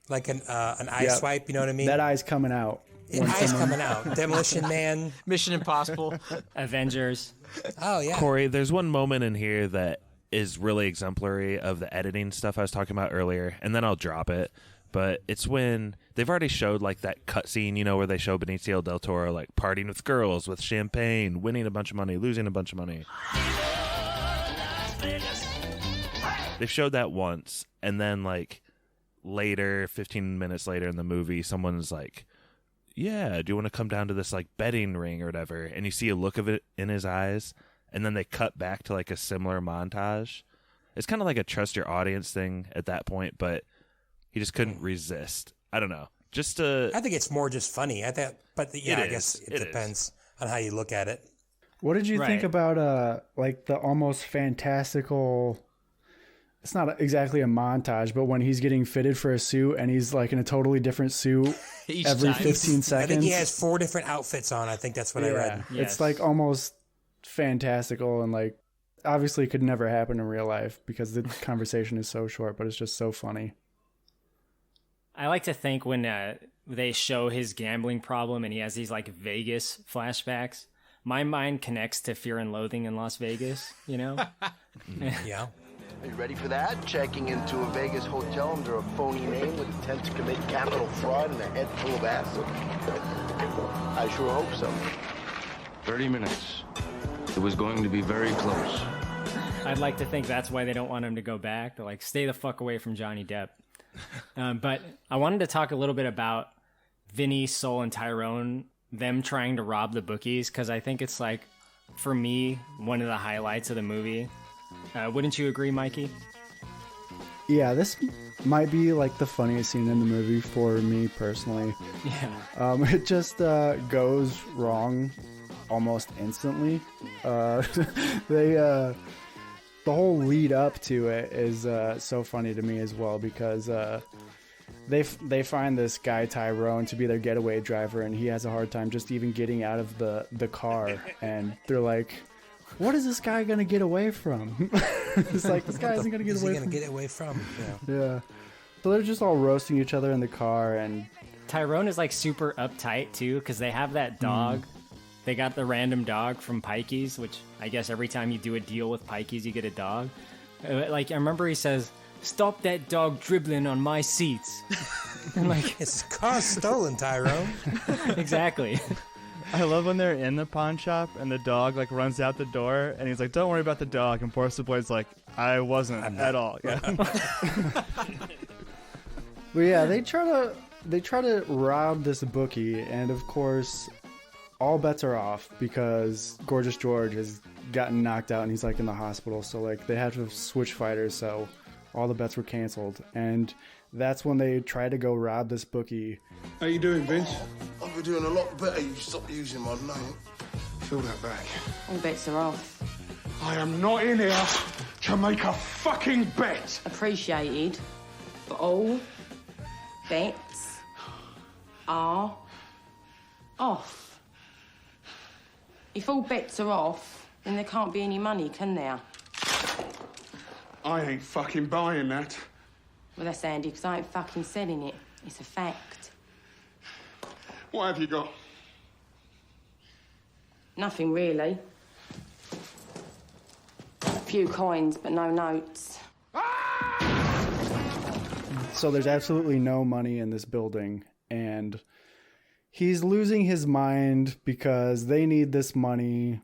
like an eye swipe. You know what I mean? That eye's coming out. Eye's coming out. Demolition Man, Mission Impossible, Avengers. Oh yeah. Corey, there's one moment in here that is really exemplary of the editing stuff I was talking about earlier, and then I'll drop it. But it's when they've already showed like that cutscene, you know, where they show Benicio Del Toro like partying with girls with champagne, winning a bunch of money, losing a bunch of money. They've showed that once, and then like later, 15 minutes later in the movie, someone's like, yeah, do you want to come down to this like betting ring or whatever? And you see a look of it in his eyes, and then they cut back to like a similar montage. It's kind of like a trust your audience thing at that point, but he just couldn't resist. I don't know. I think it's more just funny. I guess it depends on how you look at it. What did you think Right. about like the almost fantastical? It's not exactly a montage, but when he's getting fitted for a suit and he's like in a totally different suit Each every time. 15 I seconds. think he has 4 different outfits on. I think that's what I read. Yes. It's like almost fantastical and like obviously could never happen in real life because the conversation is so short, but it's just so funny. I like to think when they show his gambling problem and he has these like Vegas flashbacks, my mind connects to Fear and Loathing in Las Vegas, you know? Yeah. Are you ready for that? Checking into a Vegas hotel under a phony name with intent to commit capital fraud and a head full of acid? I sure hope so. 30 minutes. It was going to be very close. I'd like to think that's why they don't want him to go back. They're like, stay the fuck away from Johnny Depp. But I wanted to talk a little bit about Vinny, Soul, and Tyrone, them trying to rob the bookies, because I think it's like, for me, one of the highlights of the movie. Wouldn't you agree, Mikey? Yeah, this might be like the funniest scene in the movie for me personally. Yeah. It just goes wrong almost instantly. The whole lead up to it is so funny to me as well because they find this guy Tyrone to be their getaway driver and he has a hard time just even getting out of the car, and they're like, what is this guy gonna get away from? It's like, this guy isn't gonna get away from. Get away from? Yeah. So they're just all roasting each other in the car, and Tyrone is like super uptight too because they have that dog. They got the random dog from Pikey's, which I guess every time you do a deal with Pikey's, you get a dog. Like, I remember he says, "Stop that dog dribbling on my seats." And like, his car's stolen, Tyrone. Exactly. I love when they're in the pawn shop and the dog like runs out the door and he's like, "Don't worry about the dog," and Porcelain Boy's like, "I wasn't at all." Yeah. But yeah, they try to rob this bookie, and of course, all bets are off because Gorgeous George has gotten knocked out and he's like in the hospital. So like they have to switch fighters, so all the bets were canceled, and that's when they try to go rob this bookie. How you doing, Vince? I'll be doing a lot better. You stop using my name. Fill that back. All bets are off. I am not in here to make a fucking bet. Appreciated, but all bets are off. If all bets are off, then there can't be any money, can there? I ain't fucking buying that. Well, that's handy, because I ain't fucking selling it. It's a fact. What have you got? Nothing, really. A few coins, but no notes. So there's absolutely no money in this building, and he's losing his mind because they need this money,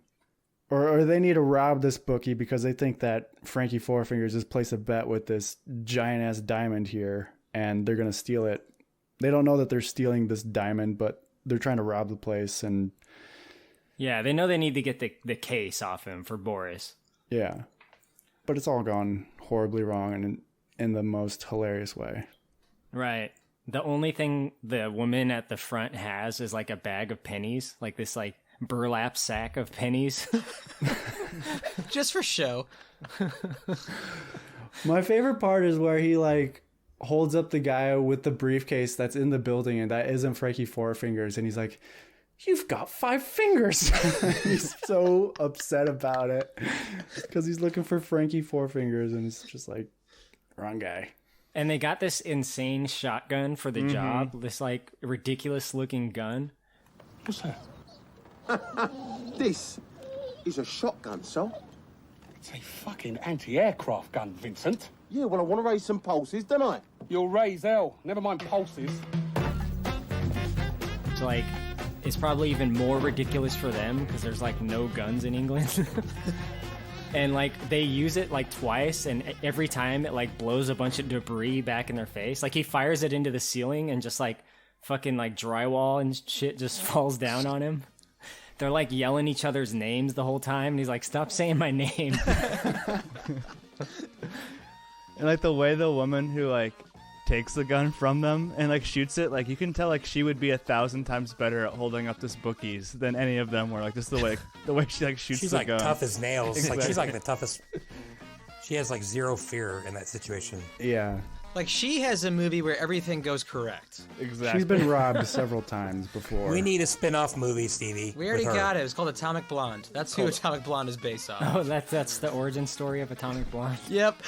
or they need to rob this bookie because they think that Frankie Four Fingers has placed a bet with this giant ass diamond here, and they're gonna steal it. They don't know that they're stealing this diamond, but they're trying to rob the place, and yeah, they know they need to get the case off him for Boris. yeah, but it's all gone horribly wrong and in the most hilarious way. Right. The only thing the woman at the front has is like a bag of pennies, like this like burlap sack of pennies. Just for show. My favorite part is where he like holds up the guy with the briefcase that's in the building and that isn't Frankie Four Fingers, and he's like, "You've got 5 fingers." He's so upset about it because he's looking for Frankie Four Fingers, and it's just like, wrong guy. And they got this insane shotgun for the job, this like ridiculous looking gun. What's that? This is a shotgun, so? It's a fucking anti-aircraft gun, Vincent. Yeah, well, I want to raise some pulses, don't I? You'll raise hell. Never mind pulses. So like, it's probably even more ridiculous for them because there's like no guns in England. And like they use it like twice, and every time it like blows a bunch of debris back in their face. Like he fires it into the ceiling and just like fucking like drywall and shit just falls down on him. They're like yelling each other's names the whole time, and he's like, "Stop saying my name." And like the way the woman who like takes the gun from them and like shoots it, like you can tell like she would be 1,000 times better at holding up this bookies than any of them were. Like just the way she like shoots she's the like gun. tough as nails. Exactly. Like she's like the toughest. She has like zero fear in that situation. Yeah. Like she has a movie where everything goes correct. Exactly. She's been robbed several times before. We need a spin-off movie, Stevie. We already got it. It's called Atomic Blonde. That's who Atomic Blonde is based on. Oh, that's the origin story of Atomic Blonde. Yep.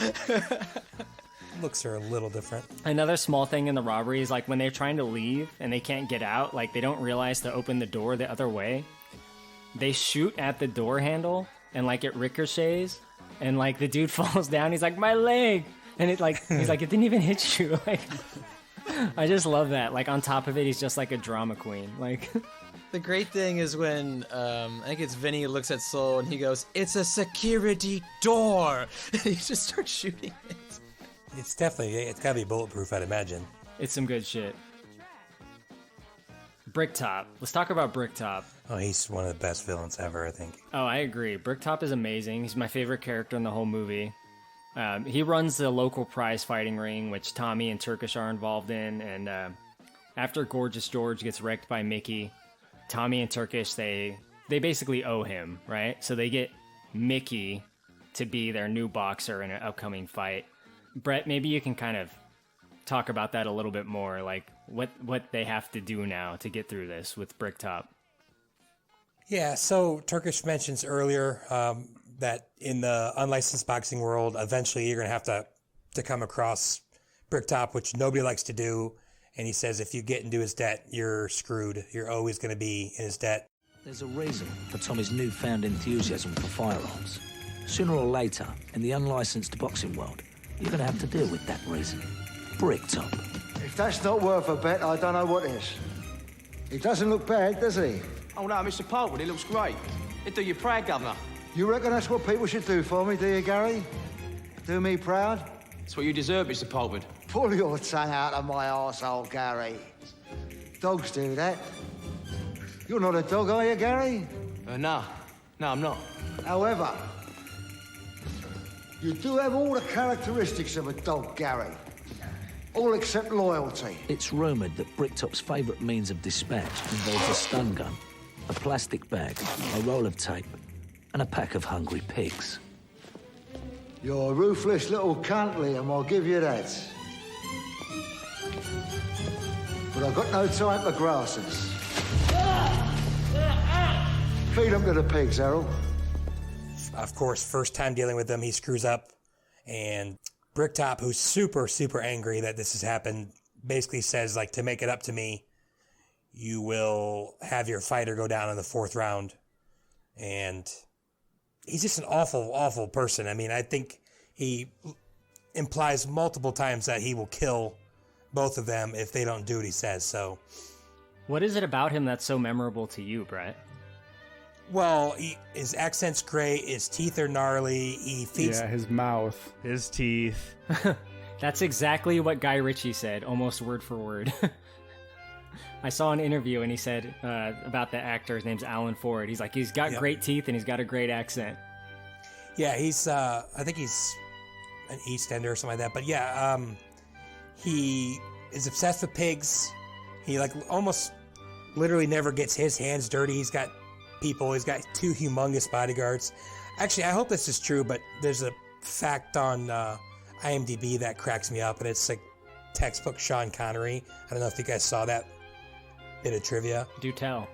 Looks are a little different. Another small thing in the robbery is like when they're trying to leave and they can't get out, like they don't realize to open the door the other way. They shoot at the door handle and like it ricochets and like the dude falls down. He's like, my leg. And it like, he's like, it didn't even hit you. Like, I just love that. Like on top of it, he's just like a drama queen. Like, the great thing is when I think it's Vinny who looks at Soul and he goes, "It's a security door," and he just starts shooting it. It's gotta be bulletproof, I'd imagine. It's some good shit. Bricktop. Let's talk about Bricktop. Oh, he's one of the best villains ever, I think. Oh, I agree. Bricktop is amazing. He's my favorite character in the whole movie. He runs the local prize fighting ring, which Tommy and Turkish are involved in. And after Gorgeous George gets wrecked by Mickey, Tommy and Turkish, they basically owe him, right? So they get Mickey to be their new boxer in an upcoming fight. Brett, maybe you can kind of talk about that a little bit more, like what they have to do now to get through this with Bricktop. Yeah, so Turkish mentions earlier that in the unlicensed boxing world, eventually you're going to have to come across Bricktop, which nobody likes to do. And he says if you get into his debt, you're screwed. You're always going to be in his debt. There's a reason for Tommy's newfound enthusiasm for firearms. Sooner or later, in the unlicensed boxing world, you're going to have to deal with that reason. Bricktop. If that's not worth a bet, I don't know what is. He doesn't look bad, does he? Oh no, Mr. Polwood, he looks great. He'd do you proud, Governor. You reckon that's what people should do for me, do you, Gary? Do me proud? It's what you deserve, Mr. Polwood. Pull your tongue out of my arsehole, Gary. Dogs do that. You're not a dog, are you, Gary? No, I'm not. However, you do have all the characteristics of a dog, Gary. All except loyalty. It's rumoured that Bricktop's favourite means of dispatch involves a stun gun, a plastic bag, a roll of tape, and a pack of hungry pigs. You're a ruthless little cunt, Liam, I'll give you that. But I've got no time for grasses. Feed them to the pigs, Errol. Of course, first time dealing with him, he screws up. And Bricktop, who's super, super angry that this has happened, basically says, like, to make it up to me, you will have your fighter go down in the 4th round. And he's just an awful, awful person. I mean, I think he implies multiple times that he will kill both of them if they don't do what he says. So, what is it about him that's so memorable to you, Brett? Well, his accent's great. His teeth are gnarly. He feeds. Yeah, his mouth, his teeth. That's exactly what Guy Ritchie said, almost word for word. I saw an interview and he said about the actor, his name's Alan Ford. He's like, he's got great teeth and he's got a great accent. Yeah, he's, I think he's an East Ender or something like that. But yeah, he is obsessed with pigs. He like almost literally never gets his hands dirty. He's got 2 humongous bodyguards. Actually, I hope this is true, but there's a fact on IMDb that cracks me up, and it's like textbook Sean Connery. I don't know if you guys saw that bit of trivia. Do tell.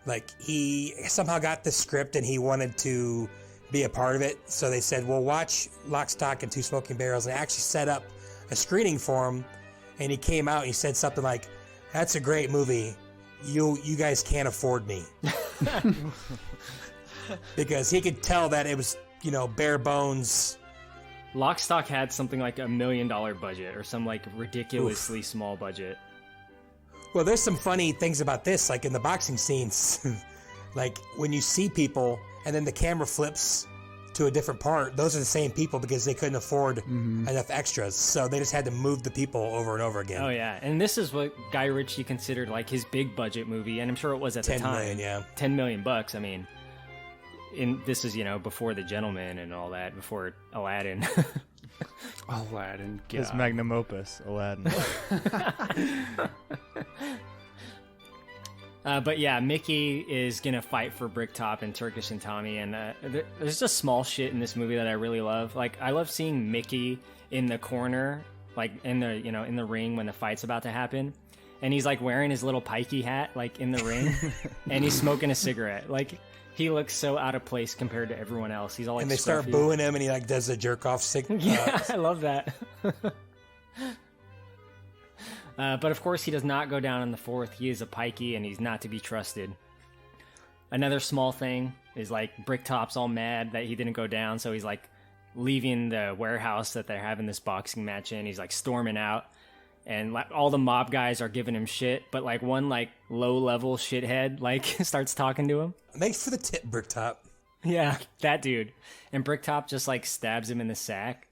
Like, he somehow got the script and he wanted to be a part of it. So they said, well, watch Lock, Stock, and Two Smoking Barrels. And they actually set up a screening for him. And he came out and he said something like, that's a great movie. You guys can't afford me. Because he could tell that it was, bare bones. Lock, Stock had something like $1 million budget or some like ridiculously small budget. Well, there's some funny things about this, like in the boxing scenes. Like when you see people and then the camera flips to a different part, those are the same people because they couldn't afford enough extras. So they just had to move the people over and over again. Oh, yeah. And this is what Guy Ritchie considered like his big budget movie. And I'm sure it was at the time. 10 million, yeah. $10 million bucks. I mean, this is, before The Gentleman and all that, before Aladdin. Aladdin. His magnum opus, Aladdin. But yeah, Mickey is gonna fight for Bricktop and Turkish and Tommy, and there's just small shit in this movie that I really love. Like, I love seeing Mickey in the corner, like in the ring when the fight's about to happen, and he's like wearing his little pikey hat, like in the ring, and he's smoking a cigarette. Like, he looks so out of place compared to everyone else. He's all like, and they scruffy. start booing him, and he like does the jerk off signal. Yeah, I love that. But of course, he does not go down in the fourth. He is a pikey, and he's not to be trusted. Another small thing is like Bricktop's all mad that he didn't go down, so he's like leaving the warehouse that they're having this boxing match in. He's like storming out, and like all the mob guys are giving him shit, but like one like low level shithead like starts talking to him. Thanks for the tip, Bricktop. Yeah, that dude. And Bricktop just like stabs him in the sack.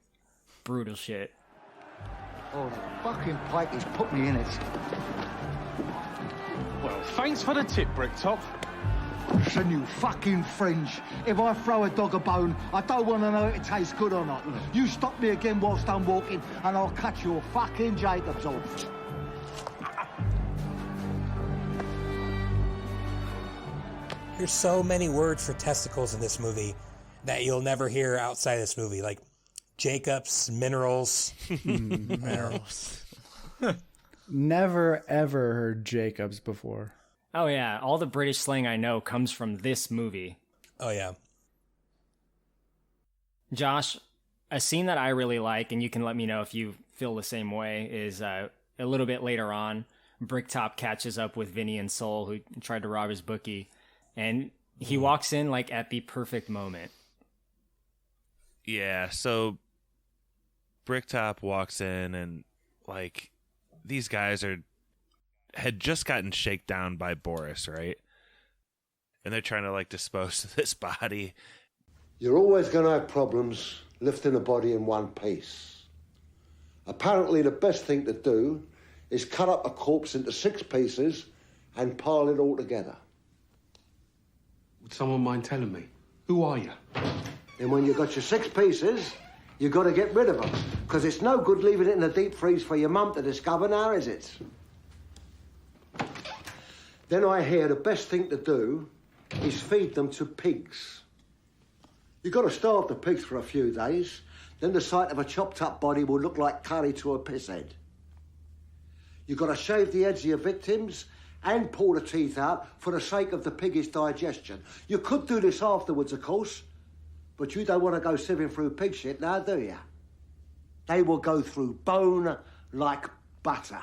Brutal shit. Oh, the fucking pikey's put me in it. Well, thanks for the tip, Bricktop. Listen, you fucking fringe. If I throw a dog a bone, I don't want to know if it tastes good or not. You stop me again whilst I'm walking, and I'll cut your fucking Jacobs off. There's so many words for testicles in this movie that you'll never hear outside this movie, like Jacobs, minerals. Minerals. Never, ever heard Jacobs before. Oh, yeah. All the British slang I know comes from this movie. Oh, yeah. Josh, a scene that I really like, and you can let me know if you feel the same way, is a little bit later on, Bricktop catches up with Vinny and Soul, who tried to rob his bookie, and he walks in like at the perfect moment. Yeah, so Bricktop walks in, and like these guys had just gotten shaken down by Boris, right? And they're trying to like dispose of this body. You're always going to have problems lifting a body in one piece. Apparently the best thing to do is cut up a corpse into 6 pieces and pile it all together. Would someone mind telling me? Who are you? And when you've got your 6 pieces, you've got to get rid of them. Because it's no good leaving it in the deep freeze for your mum to discover now, is it? Then I hear the best thing to do is feed them to pigs. You've got to starve the pigs for a few days, then the sight of a chopped up body will look like curry to a piss head. You've got to shave the heads of your victims and pull the teeth out for the sake of the piggish digestion. You could do this afterwards, of course, but you don't want to go sieving through pig shit now, do you? They will go through bone like butter.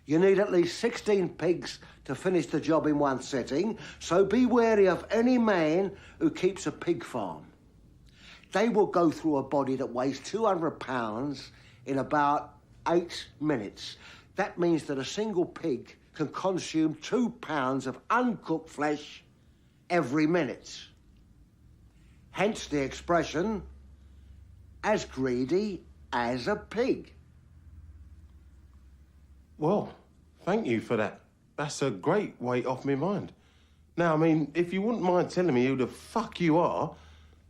You need at least 16 pigs to finish the job in one sitting, so be wary of any man who keeps a pig farm. They will go through a body that weighs 200 pounds in about 8 minutes. That means that a single pig can consume 2 pounds of uncooked flesh every minute. Hence the expression, as greedy as a pig. Well, thank you for that. That's a great weight off my mind. Now, I mean, if you wouldn't mind telling me who the fuck you are,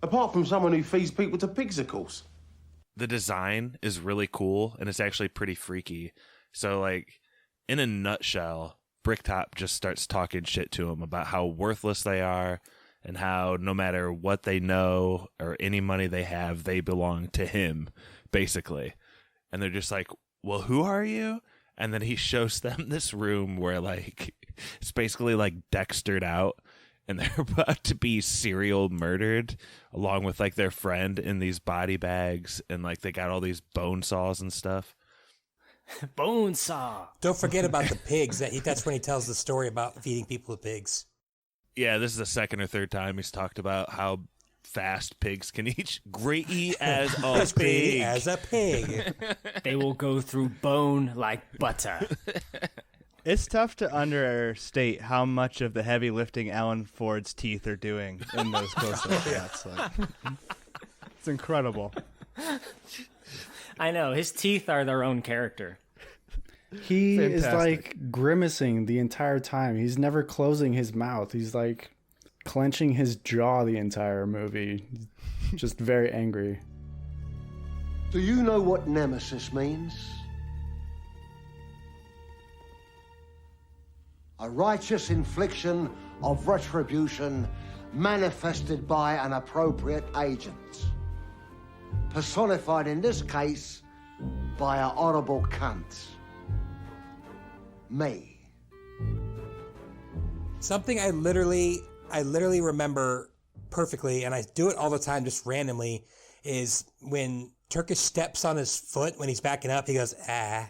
apart from someone who feeds people to pigs, of course. The design is really cool, and it's actually pretty freaky. So, like, in a nutshell, Bricktop just starts talking shit to him about how worthless they are and how no matter what they know or any money they have, they belong to him, basically. And they're just like, well, who are you? And then he shows them this room where, like, it's basically, like, Dextered out, and they're about to be serial murdered along with, like, their friend in these body bags, and, like, they got all these bone saws and stuff. Bone saw. Don't forget about the pigs. That's when he tells the story about feeding people to pigs. Yeah, this is the second or third time he's talked about how fast pigs can eat. Greedy as a As pig. greedy as a pig. They will go through bone like butter. It's tough to understate how much of the heavy lifting Alan Ford's teeth are doing in those close-up shots. Like, it's incredible. I know, his teeth are their own character. He is Fantastic. like grimacing the entire time. He's never closing his mouth. He's like clenching his jaw the entire movie. Just very angry. Do you know what nemesis means? A righteous infliction of retribution manifested by an appropriate agent. Personified in this case by a horrible cunt. Me. Something I literally remember perfectly, and I do it all the time just randomly, is when Turkish steps on his foot when he's backing up, he goes, ah.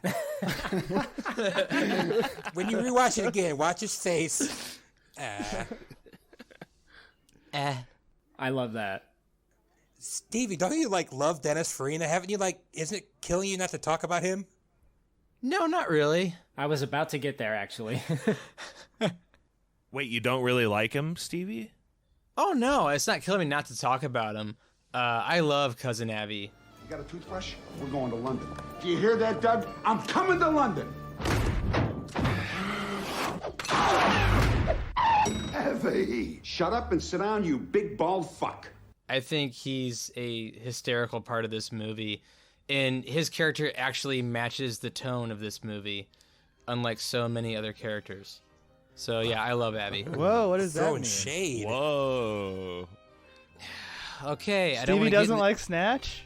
When you rewatch it again, watch his face. Ah. I love that. Stevie, don't you love Dennis Farina? Haven't you isn't it killing you not to talk about him? No, not really. I was about to get there, actually. Wait, you don't really like him, Stevie? Oh, no, it's not killing me not to talk about him. I love Cousin Abby. You got a toothbrush? We're going to London. Do you hear that, Doug? I'm coming to London. Evie! Shut up and sit down, you big bald fuck. I think he's a hysterical part of this movie, and his character actually matches the tone of this movie, unlike so many other characters. So yeah, I love Abby. Whoa, what does that mean? Shade. Whoa. Okay, Stevie I don't doesn't like Snatch?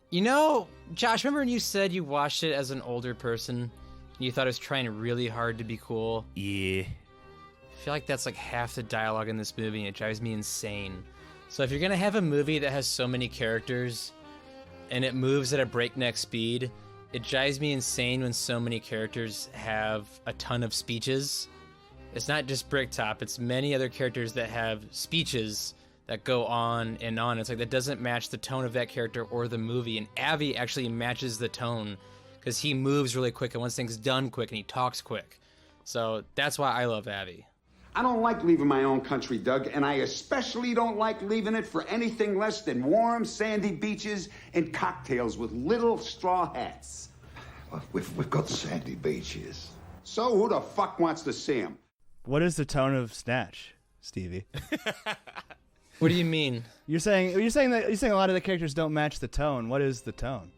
You know, Josh, remember when you said you watched it as an older person and you thought it was trying really hard to be cool? Yeah. I feel like that's like half the dialogue in this movie, and it drives me insane. So if you're gonna have a movie that has so many characters and it moves at a breakneck speed, it drives me insane when so many characters have a ton of speeches. It's not just Bricktop, it's many other characters that have speeches that go on and on. It's like that doesn't match the tone of that character or the movie, and Avi actually matches the tone because he moves really quick and wants things done quick and he talks quick. So that's why I love Avi. I don't like leaving my own country, Doug, and I especially don't like leaving it for anything less than warm, sandy beaches and cocktails with little straw hats. Well, we've got sandy beaches. So who the fuck wants to see 'em? What is the tone of Snatch, Stevie? What do you mean? You're saying a lot of the characters don't match the tone. What is the tone?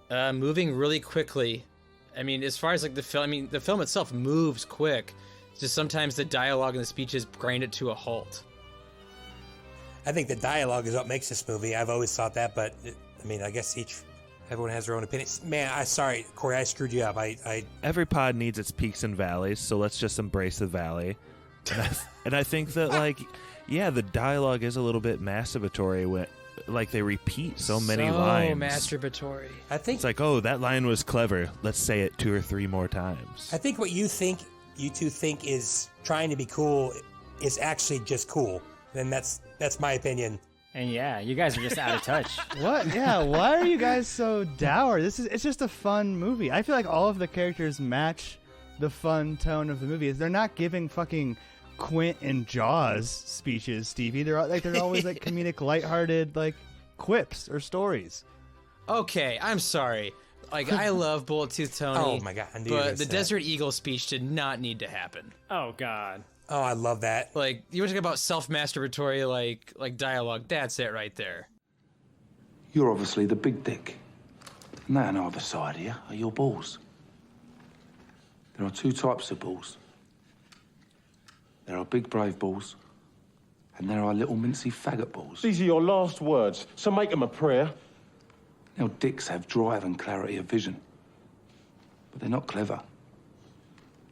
Moving really quickly. I mean, as far as like the film, the film itself moves quick. It's just sometimes the dialogue and the speeches grind it to a halt. I think the dialogue is what makes this movie. I've always thought that, but I guess everyone has their own opinion. Man, sorry, Corey, I screwed you up. Every pod needs its peaks and valleys, so let's just embrace the valley. And I think that the dialogue is a little bit masturbatory when they repeat so many lines. Masturbatory. I think it's like, oh, that line was clever. Let's say it 2 or 3 more times. I think what you two think is trying to be cool is actually just cool. And that's my opinion. And yeah, you guys are just out of touch. What? Yeah, why are you guys so dour? It's just a fun movie. I feel like all of the characters match the fun tone of the movie. They're not giving fucking Quint and Jaws speeches, Stevie. They're always comedic, lighthearted quips or stories. Okay, I'm sorry. I love Bullet Tooth Tony. Oh my god! But the Desert Eagle speech did not need to happen. Oh god. Oh, I love that. You were talking about self-masturbatory like dialogue. That's it right there. You're obviously the big dick. And that on either side here are your balls. There are 2 types of balls. There are big brave balls, and there are little mincy faggot balls. These are your last words, so make them a prayer. Now, dicks have drive and clarity of vision, but they're not clever.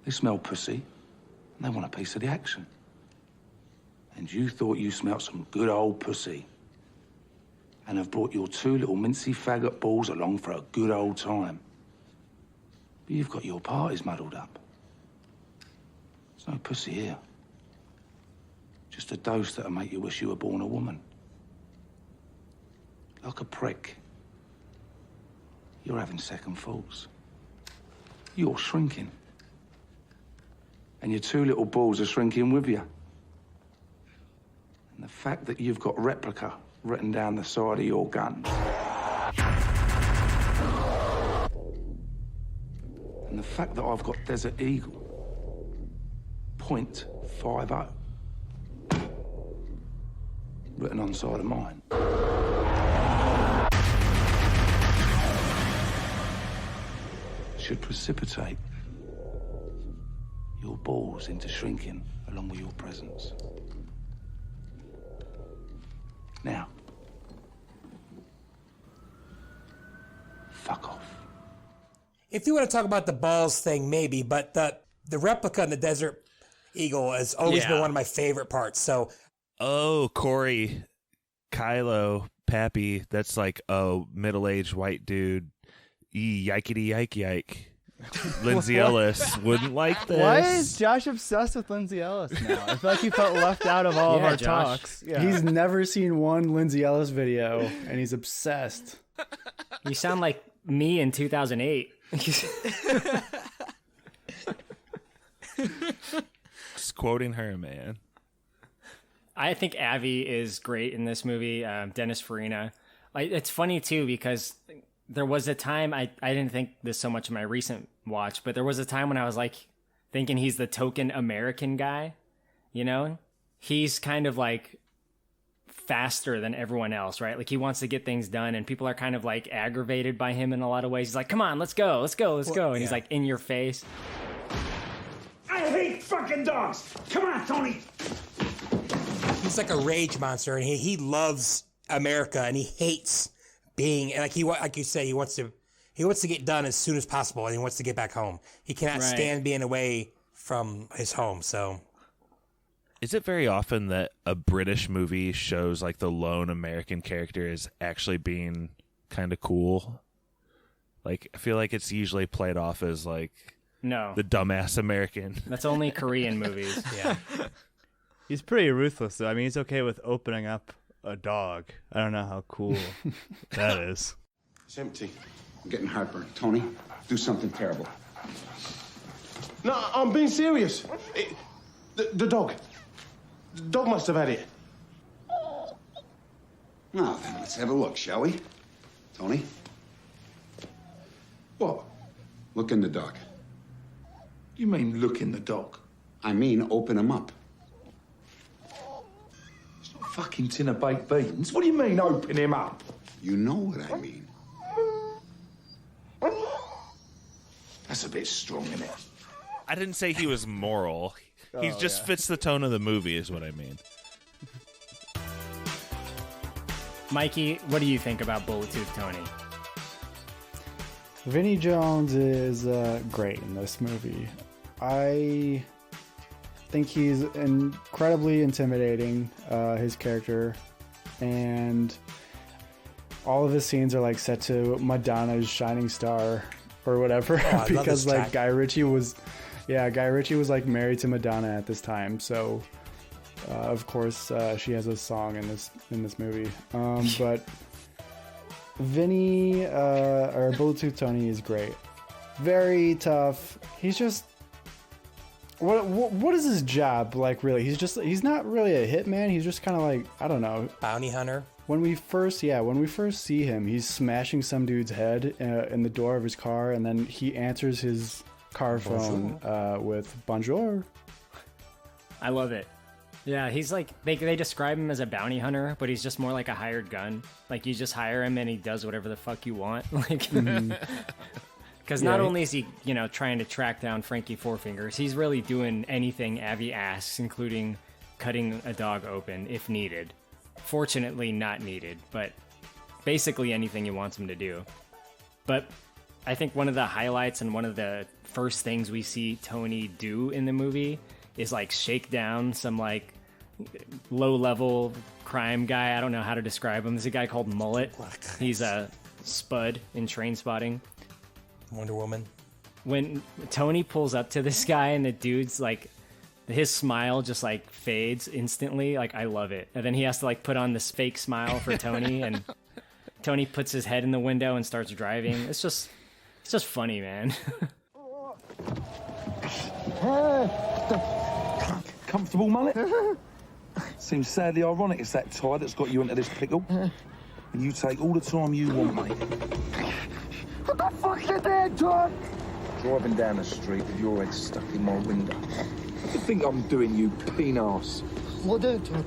They smell pussy, and they want a piece of the action. And you thought you smelt some good old pussy, and have brought your 2 little mincy faggot balls along for a good old time. But you've got your parties muddled up. There's no pussy here. Just a dose that'll make you wish you were born a woman. Like a prick. You're having second thoughts. You're shrinking. And your 2 little balls are shrinking with you. And the fact that you've got replica written down the side of your gun. And the fact that I've got Desert Eagle. .50. Written on the side of mine. should precipitate your balls into shrinking along with your presence. Now, fuck off. If you want to talk about the balls thing, maybe, but the replica in the Desert Eagle has always been one of my favorite parts. So, Corey, Kylo, Pappy, that's like a middle-aged white dude. Yikety yike yike. Lindsay Ellis wouldn't like this. Why is Josh obsessed with Lindsay Ellis now? I feel like he felt left out of all of our talks. Yeah. He's never seen one Lindsay Ellis video, and he's obsessed. You sound like me in 2008. Just quoting her, man. I think Avi is great in this movie. Dennis Farina. It's funny too because there was a time I didn't think this so much in my recent watch, but there was a time when I was like thinking he's the token American guy. You know, he's kind of like faster than everyone else, right? Like he wants to get things done, and people are kind of like aggravated by him in a lot of ways. He's like, "Come on, let's go," and he's like in your face. I hate fucking dogs. Come on, Tony. He's like a rage monster, and he loves America, and he hates being like you say he wants to get done as soon as possible, and he wants to get back home. He cannot stand being away from his home. So, is it very often that a British movie shows like the lone American character is actually being kind of cool? Like I feel like it's usually played off as like the dumbass American. That's only Korean movies. Yeah. He's pretty ruthless, though. I mean, he's okay with opening up a dog. I don't know how cool that is. It's empty. I'm getting heartburn. Tony, do something terrible. No, I'm being serious. The dog. The dog must have had it. Well, then let's have a look, shall we? Tony? What? Look in the dog. You mean look in the dog? I mean open him up. It's not a fucking tin of baked beans. What do you mean open him up? You know what I mean. That's a bit strong, isn't it? I didn't say he was moral. He just fits the tone of the movie is what I mean. Mikey, what do you think about Bullet Tooth Tony? Vinnie Jones is great in this movie. I think he's incredibly intimidating, his character, and all of his scenes are like set to Madonna's Shining Star or whatever, because like Guy Ritchie was like married to Madonna at this time, so of course she has a song in this movie, but Vinny or Bullet Tooth Tony is great. Very tough. He's just what is his job like really? He's not really a hitman. He's just kind of like, I don't know, bounty hunter. When we first see him, he's smashing some dude's head in the door of his car, and then he answers his car phone with bonjour. I love it. Yeah, he's like, they describe him as a bounty hunter, but he's just more like a hired gun. Like, you just hire him and he does whatever the fuck you want. Like, because not only is he, trying to track down Frankie Four Fingers, he's really doing anything Avi asks, including cutting a dog open if needed. Fortunately, not needed, but basically anything he wants him to do. But I think one of the highlights and one of the first things we see Tony do in the movie is like shake down some like low-level crime guy. I don't know how to describe him. There's a guy called Mullet. He's a Spud in Trainspotting. Wonder Woman. When Tony pulls up to this guy and the dude's like, his smile just like fades instantly. Like, I love it. And then he has to like put on this fake smile for Tony, and Tony puts his head in the window and starts driving. It's just funny, man. Comfortable mullet? Seems sadly ironic it's that tie that's got you into this pickle. And you take all the time you want, mate. What the fuck you doing, John? Driving down the street with your head stuck in my window. What do you think I'm doing, you peen ass? What do you do?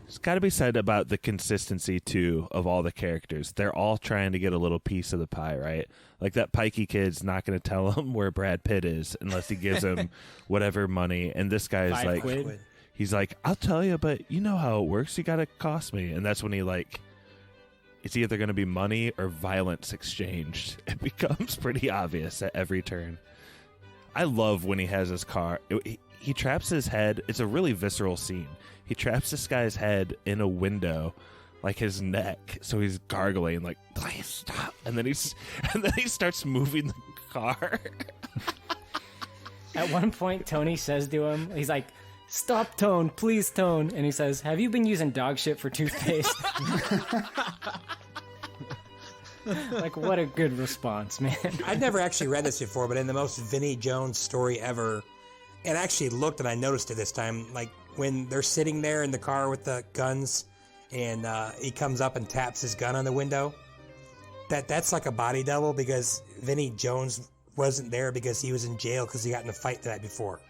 It's got to be said about the consistency, too, of all the characters. They're all trying to get a little piece of the pie, right? Like that Pikey kid's not going to tell him where Brad Pitt is unless he gives him whatever money. And this guy's like, $5. he's like, I'll tell you, but you know how it works. You got to cost me. And that's when he like, it's either going to be money or violence exchanged. It becomes pretty obvious at every turn. I love when he has his car. He traps his head. It's a really visceral scene. He traps this guy's head in a window, like his neck. So he's gargling, like, please stop. And then he starts moving the car. At one point, Tony says to him, he's like, stop, Tone, please, Tone. And he says, have you been using dog shit for toothpaste? Like, what a good response, man. I'd never actually read this before, but in the most Vinnie Jones story ever, and I actually looked and I noticed it this time, like when they're sitting there in the car with the guns and he comes up and taps his gun on the window, that's like a body double because Vinnie Jones wasn't there because he was in jail because he got in a fight the night before.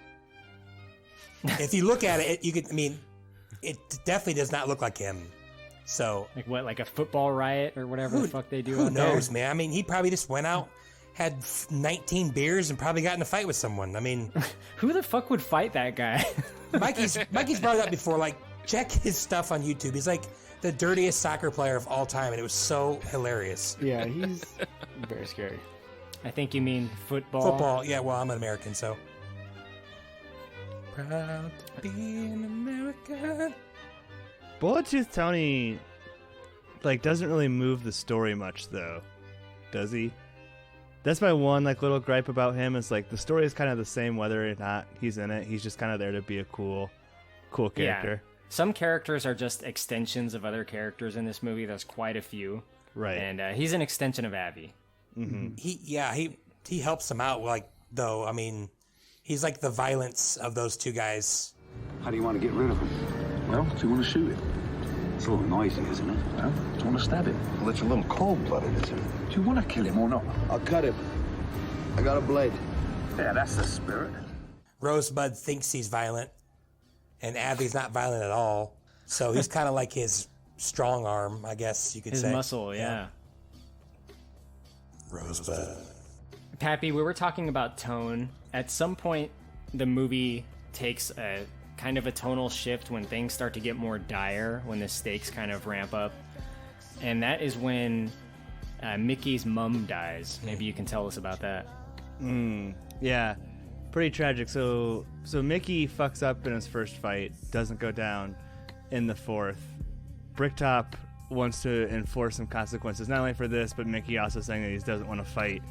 If you look at it, it definitely does not look like him. So, like what, like a football riot or whatever the fuck they do? Who knows, man? I mean, he probably just went out, had 19 beers, and probably got in a fight with someone. I mean, who the fuck would fight that guy? Mikey's brought it up before. Like, check his stuff on YouTube. He's like the dirtiest soccer player of all time, and it was so hilarious. Yeah, he's very scary. I think you mean football. Football, yeah. Well, I'm an American, so proud to be an American. Bullet-Tooth Tony, like, doesn't really move the story much, though, does he? That's my one, like, little gripe about him is, like, the story is kind of the same whether or not he's in it. He's just kind of there to be a cool character. Yeah. Some characters are just extensions of other characters in this movie. There's quite a few. Right. And he's an extension of Abby. Mm-hmm. He helps them out, like, though, I mean, he's like the violence of those two guys. How do you want to get rid of him? Well, do you want to shoot him? It's a little noisy, isn't it? Well, do you want to stab him? Well, it's a little cold-blooded, isn't it? Do you want to kill him or not? I'll cut him. I got a blade. Yeah, that's the spirit. Rosebud thinks he's violent, and Abby's not violent at all. So he's kind of like his strong arm, I guess you could say. His muscle, yeah. Rosebud. Pappy, we were talking about tone. At some point, the movie takes a kind of a tonal shift when things start to get more dire, when the stakes kind of ramp up. And that is when Mickey's mom dies. Maybe you can tell us about that. Yeah, pretty tragic. So Mickey fucks up in his first fight, doesn't go down in the fourth. Bricktop wants to enforce some consequences, not only for this, but Mickey also saying that he doesn't want to fight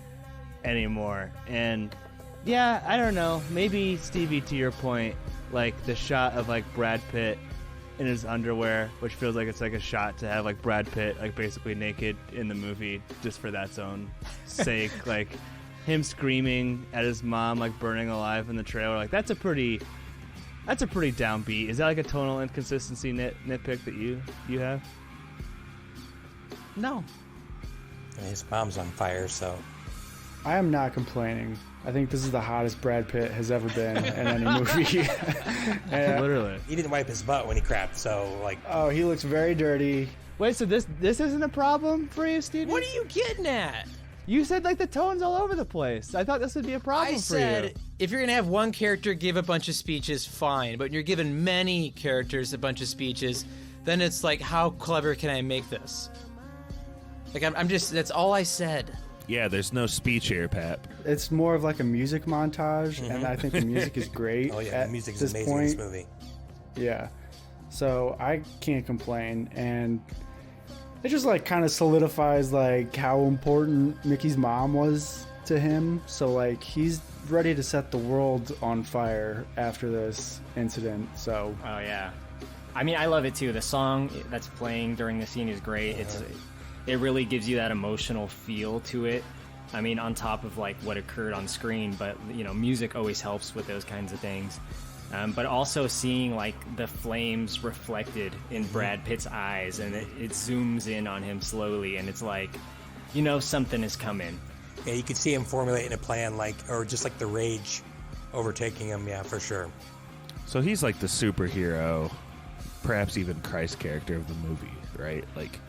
anymore. And yeah, I don't know, maybe Stevie, to your point, like the shot of like Brad Pitt in his underwear, which feels like it's like a shot to have like Brad Pitt like basically naked in the movie just for that's own sake. Like him screaming at his mom like burning alive in the trailer, like that's a pretty downbeat. Is that like a tonal inconsistency nitpick that you have? No. His mom's on fire, so I am not complaining. I think this is the hottest Brad Pitt has ever been in any movie. Literally. He didn't wipe his butt when he crapped, so like. Oh, he looks very dirty. Wait, so this isn't a problem for you, Stevie? What are you getting at? You said like the tone's all over the place. I thought this would be a problem for you. I said if you're gonna have one character give a bunch of speeches, fine. But when you're giving many characters a bunch of speeches, then it's like, how clever can I make this? Like I'm just, that's all I said. Yeah, there's no speech here, Pap. It's more of like a music montage, and I think the music is great. Oh yeah, the music is this amazing point. in this movie. Yeah, so I can't complain, and it just like kind of solidifies like how important Mickey's mom was to him. So like he's ready to set the world on fire after this incident. So oh yeah, I mean I love it too. The song that's playing during the scene is great. It really gives you that emotional feel to it. I mean, on top of like what occurred on screen, but you know, music always helps with those kinds of things. But also seeing like the flames reflected in Brad Pitt's eyes, and it zooms in on him slowly, and it's like, you know, something is coming. Yeah, you could see him formulating a plan, like, or just like the rage overtaking him. Yeah, for sure. So he's like the superhero perhaps even Christ character of the movie, right? Like,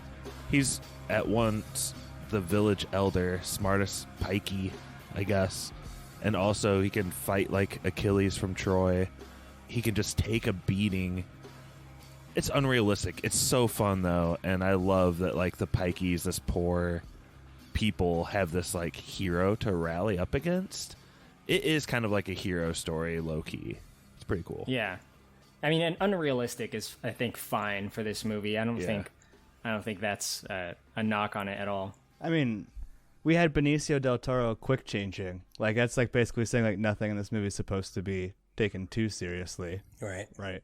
he's at once the village elder, smartest pikey, I guess, and also he can fight like Achilles from Troy. He can just take a beating. It's unrealistic. It's so fun though, and I love that like the pikeys, this poor people, have this like hero to rally up against. It is kind of like a hero story, low key. It's pretty cool. Yeah, I mean, and unrealistic is, I think, fine for this movie. I don't think that's a knock on it at all. I mean, we had Benicio Del Toro quick changing. Like, that's like basically saying like nothing in this movie is supposed to be taken too seriously. Right.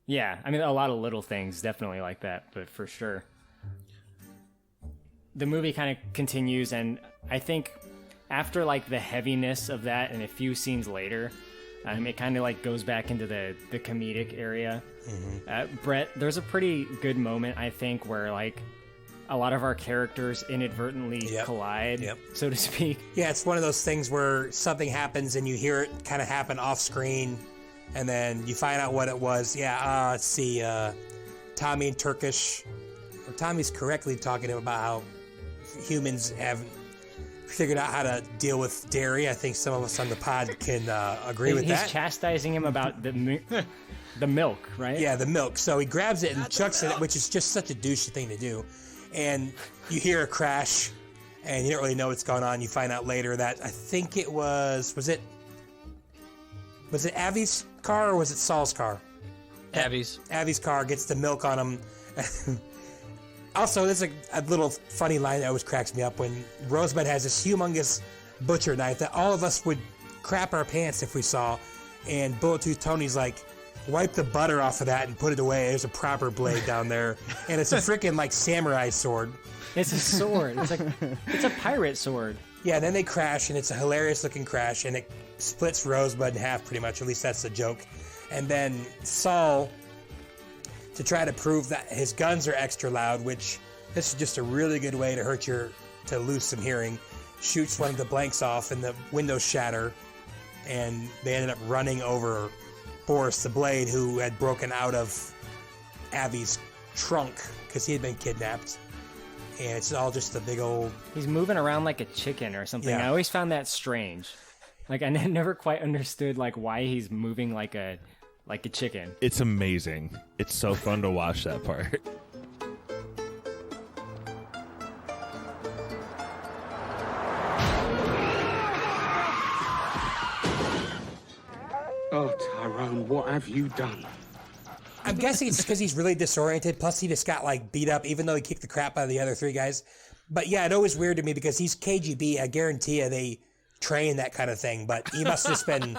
Yeah, I mean, a lot of little things definitely like that, but for sure. The movie kind of continues, and I think after like the heaviness of that and a few scenes later, it kind of like goes back into the comedic area. Brett, there's a pretty good moment, I think, where like a lot of our characters inadvertently collide, so to speak. Yeah, it's one of those things where something happens and you hear it kind of happen off screen, and then you find out what it was. Let's see, Tommy and Turkish, or Tommy's correctly talking to him about how humans haven't figured out how to deal with dairy. I think some of us on the pod can agree with that. He's chastising him about the milk, right? Yeah, the milk. So he grabs it and chucks it, which is just such a douchey thing to do. And you hear a crash, and you don't really know what's going on. You find out later that I think it was it Avi's car or was it Saul's car? Avi's car gets the milk on him. Also, there's a little funny line that always cracks me up when Rosebud has this humongous butcher knife that all of us would crap our pants if we saw, and Bullet Tooth Tony's like, wipe the butter off of that and put it away. There's a proper blade down there, and it's a freaking like samurai sword. It's a sword. It's a pirate sword. Yeah. Then they crash, and it's a hilarious looking crash, and it splits Rosebud in half pretty much. At least that's the joke. And then Saul, to try to prove that his guns are extra loud, which this is just a really good way to lose some hearing, shoots one of the blanks off, and the windows shatter, and they ended up running over Boris the Blade, who had broken out of Avi's trunk because he had been kidnapped. And it's all just a big old... He's moving around like a chicken or something. Yeah. I always found that strange. Like, I never quite understood like why he's moving like a chicken. It's amazing. It's so fun to watch that part. Oh, Tyrone, what have you done? I'm guessing it's because he's really disoriented. Plus, he just got like beat up, even though he kicked the crap out of the other three guys. But yeah, it always weird to me because he's KGB. I guarantee you they train that kind of thing. But he must have just been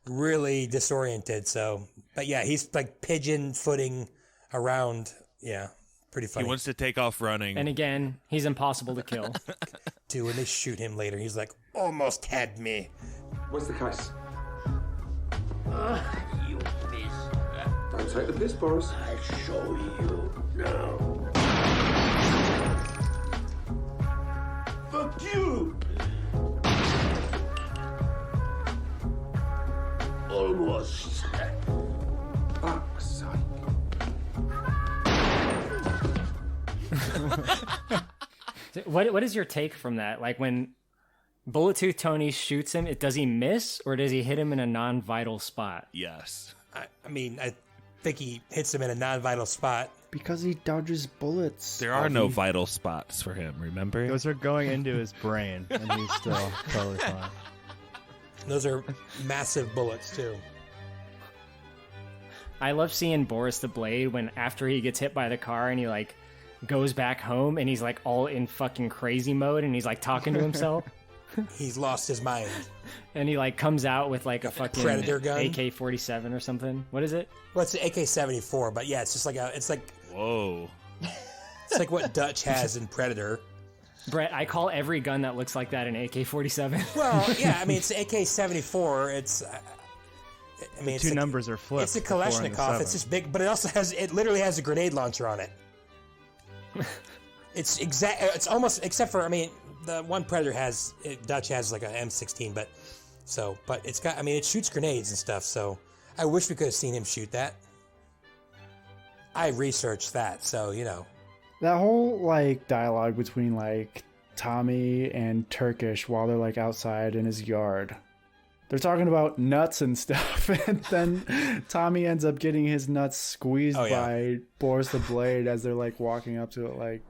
really disoriented. So, but yeah, he's like pigeon footing around. Yeah, pretty funny. He wants to take off running. And again, he's impossible to kill. Dude, when they shoot him later, he's like, almost had me. What's the case? You miss. Don't take the piss, Boris. I show you now. Fuck you! Almost. Fuck's sake. What is your take from that? Like when Bullet Tooth Tony shoots him, does he miss or does he hit him in a non-vital spot? Yes. I mean, I think he hits him in a non-vital spot. Because he dodges bullets. There are no vital spots for him, remember? Those are going into his brain, and he's still totally fine. Those are massive bullets, too. I love seeing Boris the Blade when after he gets hit by the car and he like goes back home and he's like all in fucking crazy mode and he's like talking to himself. He's lost his mind. And he like comes out with like a fucking Predator gun? AK-47 or something. What is it? Well, it's an AK-74, but yeah, it's just like whoa. It's like what Dutch has in Predator. Brett, I call every gun that looks like that an AK-47. Well, yeah, I mean, it's AK-74. It's, I mean, two numbers are flipped. It's a Kalashnikov. It's just big, but it literally has a grenade launcher on it. It's almost, except for, I mean, the one Predator Dutch has like an M16, but it's got, I mean, it shoots grenades and stuff, so I wish we could have seen him shoot that. I researched that, so that whole like dialogue between like Tommy and Turkish while they're like outside in his yard. They're talking about nuts and stuff, and then Tommy ends up getting his nuts squeezed by Boris the Blade as they're like walking up to it. Like,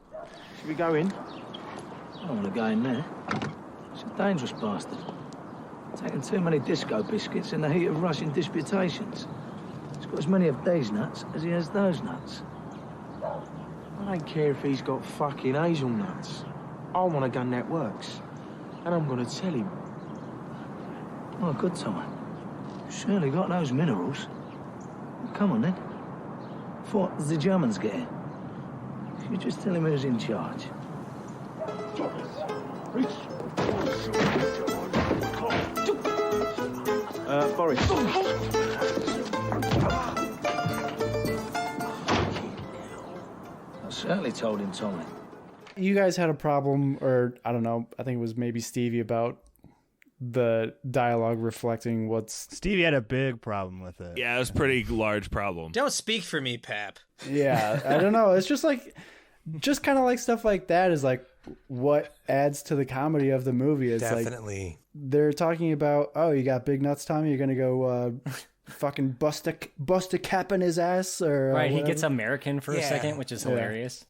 should we go in? I don't want to go in there. It's a dangerous bastard. Taking too many disco biscuits in the heat of Russian disputations. He's got as many of these nuts as he has those nuts. I don't care if he's got fucking hazelnuts. I want a gun that works. And I'm gonna tell him. Oh, good, Tommy. Surely got those minerals. Come on, then. What the Germans get here? You just tell him who's in charge. Boris. I certainly told him, Tommy. you guys had a problem, or I don't know, I think it was maybe Stevie, about the dialogue reflecting what's... Stevie had a big problem with it. Yeah, it was a pretty large problem. Don't speak for me, Pap. Yeah, I don't know. It's just like, just kind of like stuff like that is like what adds to the comedy of the movie. It's definitely. Like they're talking about, oh, you got big nuts, Tommy. You're gonna go fucking bust a cap in his ass, or right? He whatever. gets American for a second, which is hilarious.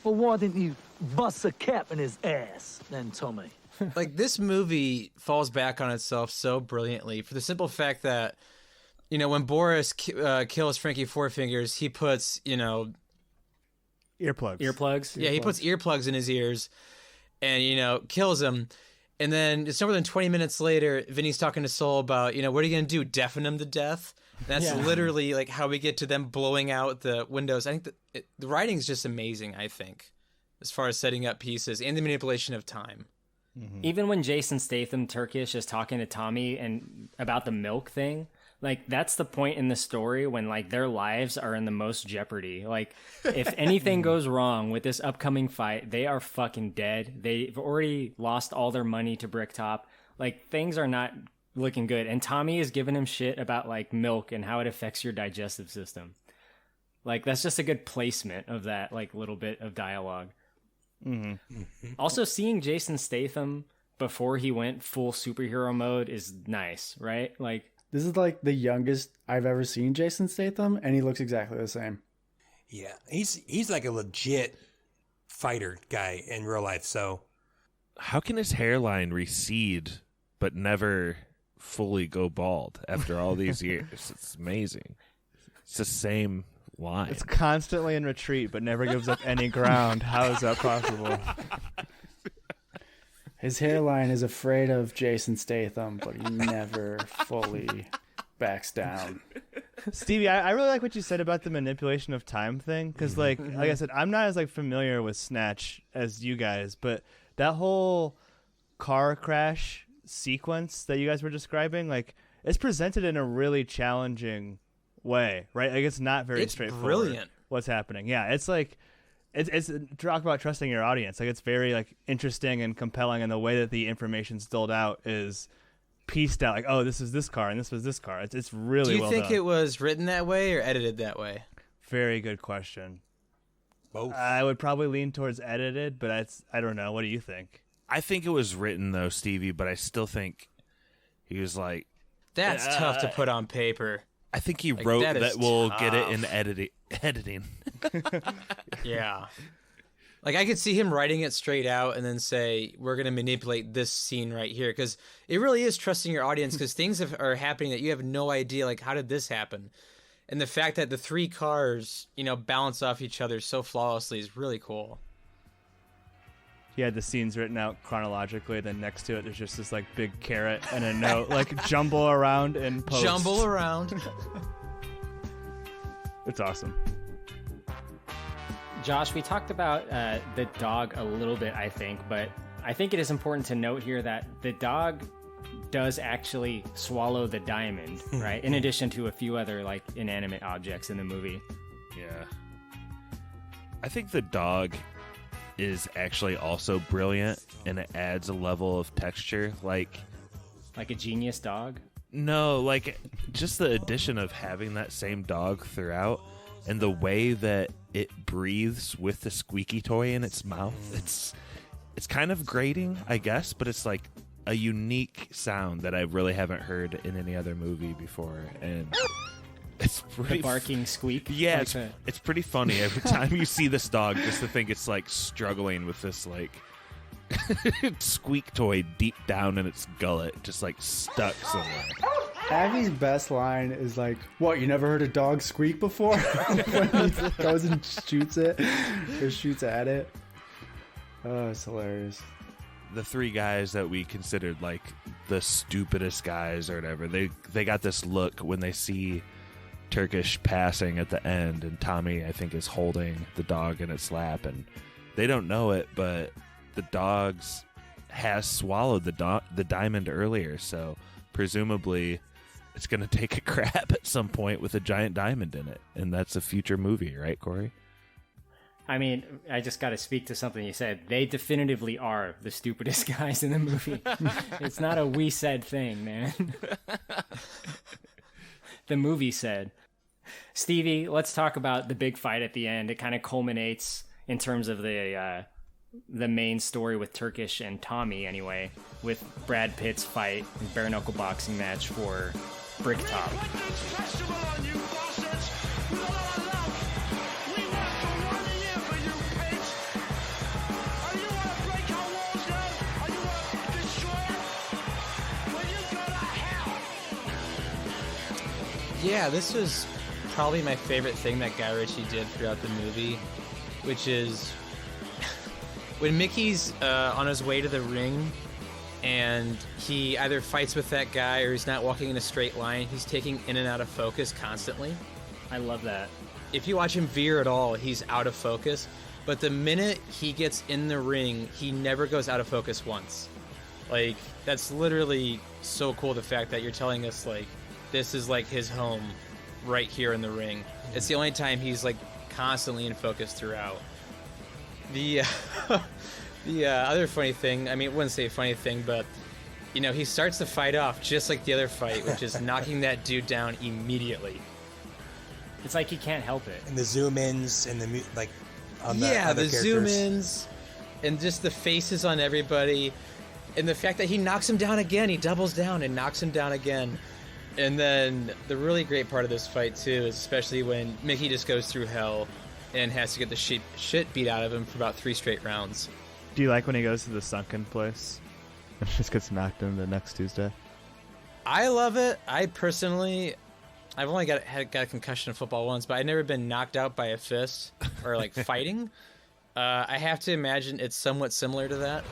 Well, why didn't you bust a cap in his ass then, Tommy? Like, this movie falls back on itself so brilliantly for the simple fact that, you know, when Boris kills Frankie Four Fingers, he puts, you know... Earplugs. Yeah, he puts earplugs in his ears and, you know, kills him. And then it's no more than 20 minutes later, Vinny's talking to Soul about, you know, what are you going to do, deafen him to death? And that's literally, like, how we get to them blowing out the windows. I think that the writing's just amazing, I think, as far as setting up pieces and the manipulation of time. Mm-hmm. Even when Jason Statham, Turkish, is talking to Tommy and about the milk thing, like, that's the point in the story when, like, their lives are in the most jeopardy. Like, if anything goes wrong with this upcoming fight, they are fucking dead. They've already lost all their money to Bricktop. Like, things are not looking good. And Tommy is giving him shit about, like, milk and how it affects your digestive system. Like, that's just a good placement of that, like, little bit of dialogue. Mm-hmm. Also, seeing Jason Statham before he went full superhero mode is nice, right? Like, this is like the youngest I've ever seen Jason Statham, and he looks exactly the same. Yeah, he's like a legit fighter guy in real life. So, how can his hairline recede but never fully go bald after all these years? It's amazing. It's the same line. It's constantly in retreat, but never gives up any ground. How is that possible? His hairline is afraid of Jason Statham, but he never fully backs down. Stevie, I really like what you said about the manipulation of time thing, because like I said, I'm not as like familiar with Snatch as you guys, but that whole car crash sequence that you guys were describing, like, it's presented in a really challenging way, right? Like, it's not very straightforward. Brilliant. What's happening? Yeah, it's like it's talk about trusting your audience. Like, it's very like interesting and compelling, and the way that the information's doled out is pieced out. Like, oh, this is this car and this was this car. It's really. Do you well think done. it was written that way or edited that way? Very good question. Both. I would probably lean towards edited, but I don't know. What do you think? I think it was written though, Stevie, but I still think he was like, that's tough to put on paper. I think he Like, wrote that we'll tough. get it in editing. Yeah. Like, I could see him writing it straight out and then say, we're going to manipulate this scene right here. Because it really is trusting your audience, because things are happening that you have no idea, like, how did this happen? And the fact that the three cars, you know, balance off each other so flawlessly is really cool. He had the scenes written out chronologically, then next to it there's just this like big carrot and a note, like jumble around in post. Jumble around. It's awesome. Josh, we talked about the dog a little bit, I think, but I think it is important to note here that the dog does actually swallow the diamond, right? In addition to a few other like inanimate objects in the movie. Yeah. I think the dog is actually also brilliant, and it adds a level of texture, like a genius dog. No, like just the addition of having that same dog throughout and the way that it breathes with the squeaky toy in its mouth, it's kind of grating, I guess, but it's like a unique sound that I really haven't heard in any other movie before, and it's pretty the barking squeak. Yeah, like it's pretty funny every time you see this dog, just to think it's like struggling with this like squeak toy deep down in its gullet, just like stuck somewhere. Abby's best line is like, "What? You never heard a dog squeak before?" When he goes and shoots it or shoots at it. Oh, it's hilarious. The three guys that we considered like the stupidest guys or whatever, they got this look when they see Turkish passing at the end, and Tommy, I think, is holding the dog in its lap, and they don't know it, but the dog's has swallowed the diamond earlier, so presumably it's going to take a crap at some point with a giant diamond in it, and that's a future movie, right, Corey? I mean, I just got to speak to something you said. They definitively are the stupidest guys in the movie. It's not a we said thing, man. The movie said. Stevie, let's talk about the big fight at the end. It kind of culminates in terms of the main story with Turkish and Tommy, anyway, with Brad Pitt's fight, his bare-knuckle boxing match for Bricktop. Yeah, this was probably my favorite thing that Guy Ritchie did throughout the movie, which is when Mickey's on his way to the ring and he either fights with that guy or he's not walking in a straight line, he's taking in and out of focus constantly. I love that. If you watch him veer at all, he's out of focus. But the minute he gets in the ring, he never goes out of focus once. Like, that's literally so cool, the fact that you're telling us, like, this is like his home right here in the ring. It's the only time he's like constantly in focus throughout. The other funny thing, I mean, I wouldn't say a funny thing, but you know, he starts the fight off just like the other fight, which is knocking that dude down immediately. It's like he can't help it. And the zoom ins and the like on the yeah, other the characters. zoom ins and just the faces on everybody, and the fact that he knocks him down again, he doubles down and knocks him down again. And then the really great part of this fight, too, is especially when Mickey just goes through hell and has to get the shit beat out of him for about 3 straight rounds. Do you like when he goes to the sunken place and just gets knocked in the next Tuesday? I love it. I personally, I've only got a concussion in football once, but I've never been knocked out by a fist or, like, fighting. I have to imagine it's somewhat similar to that.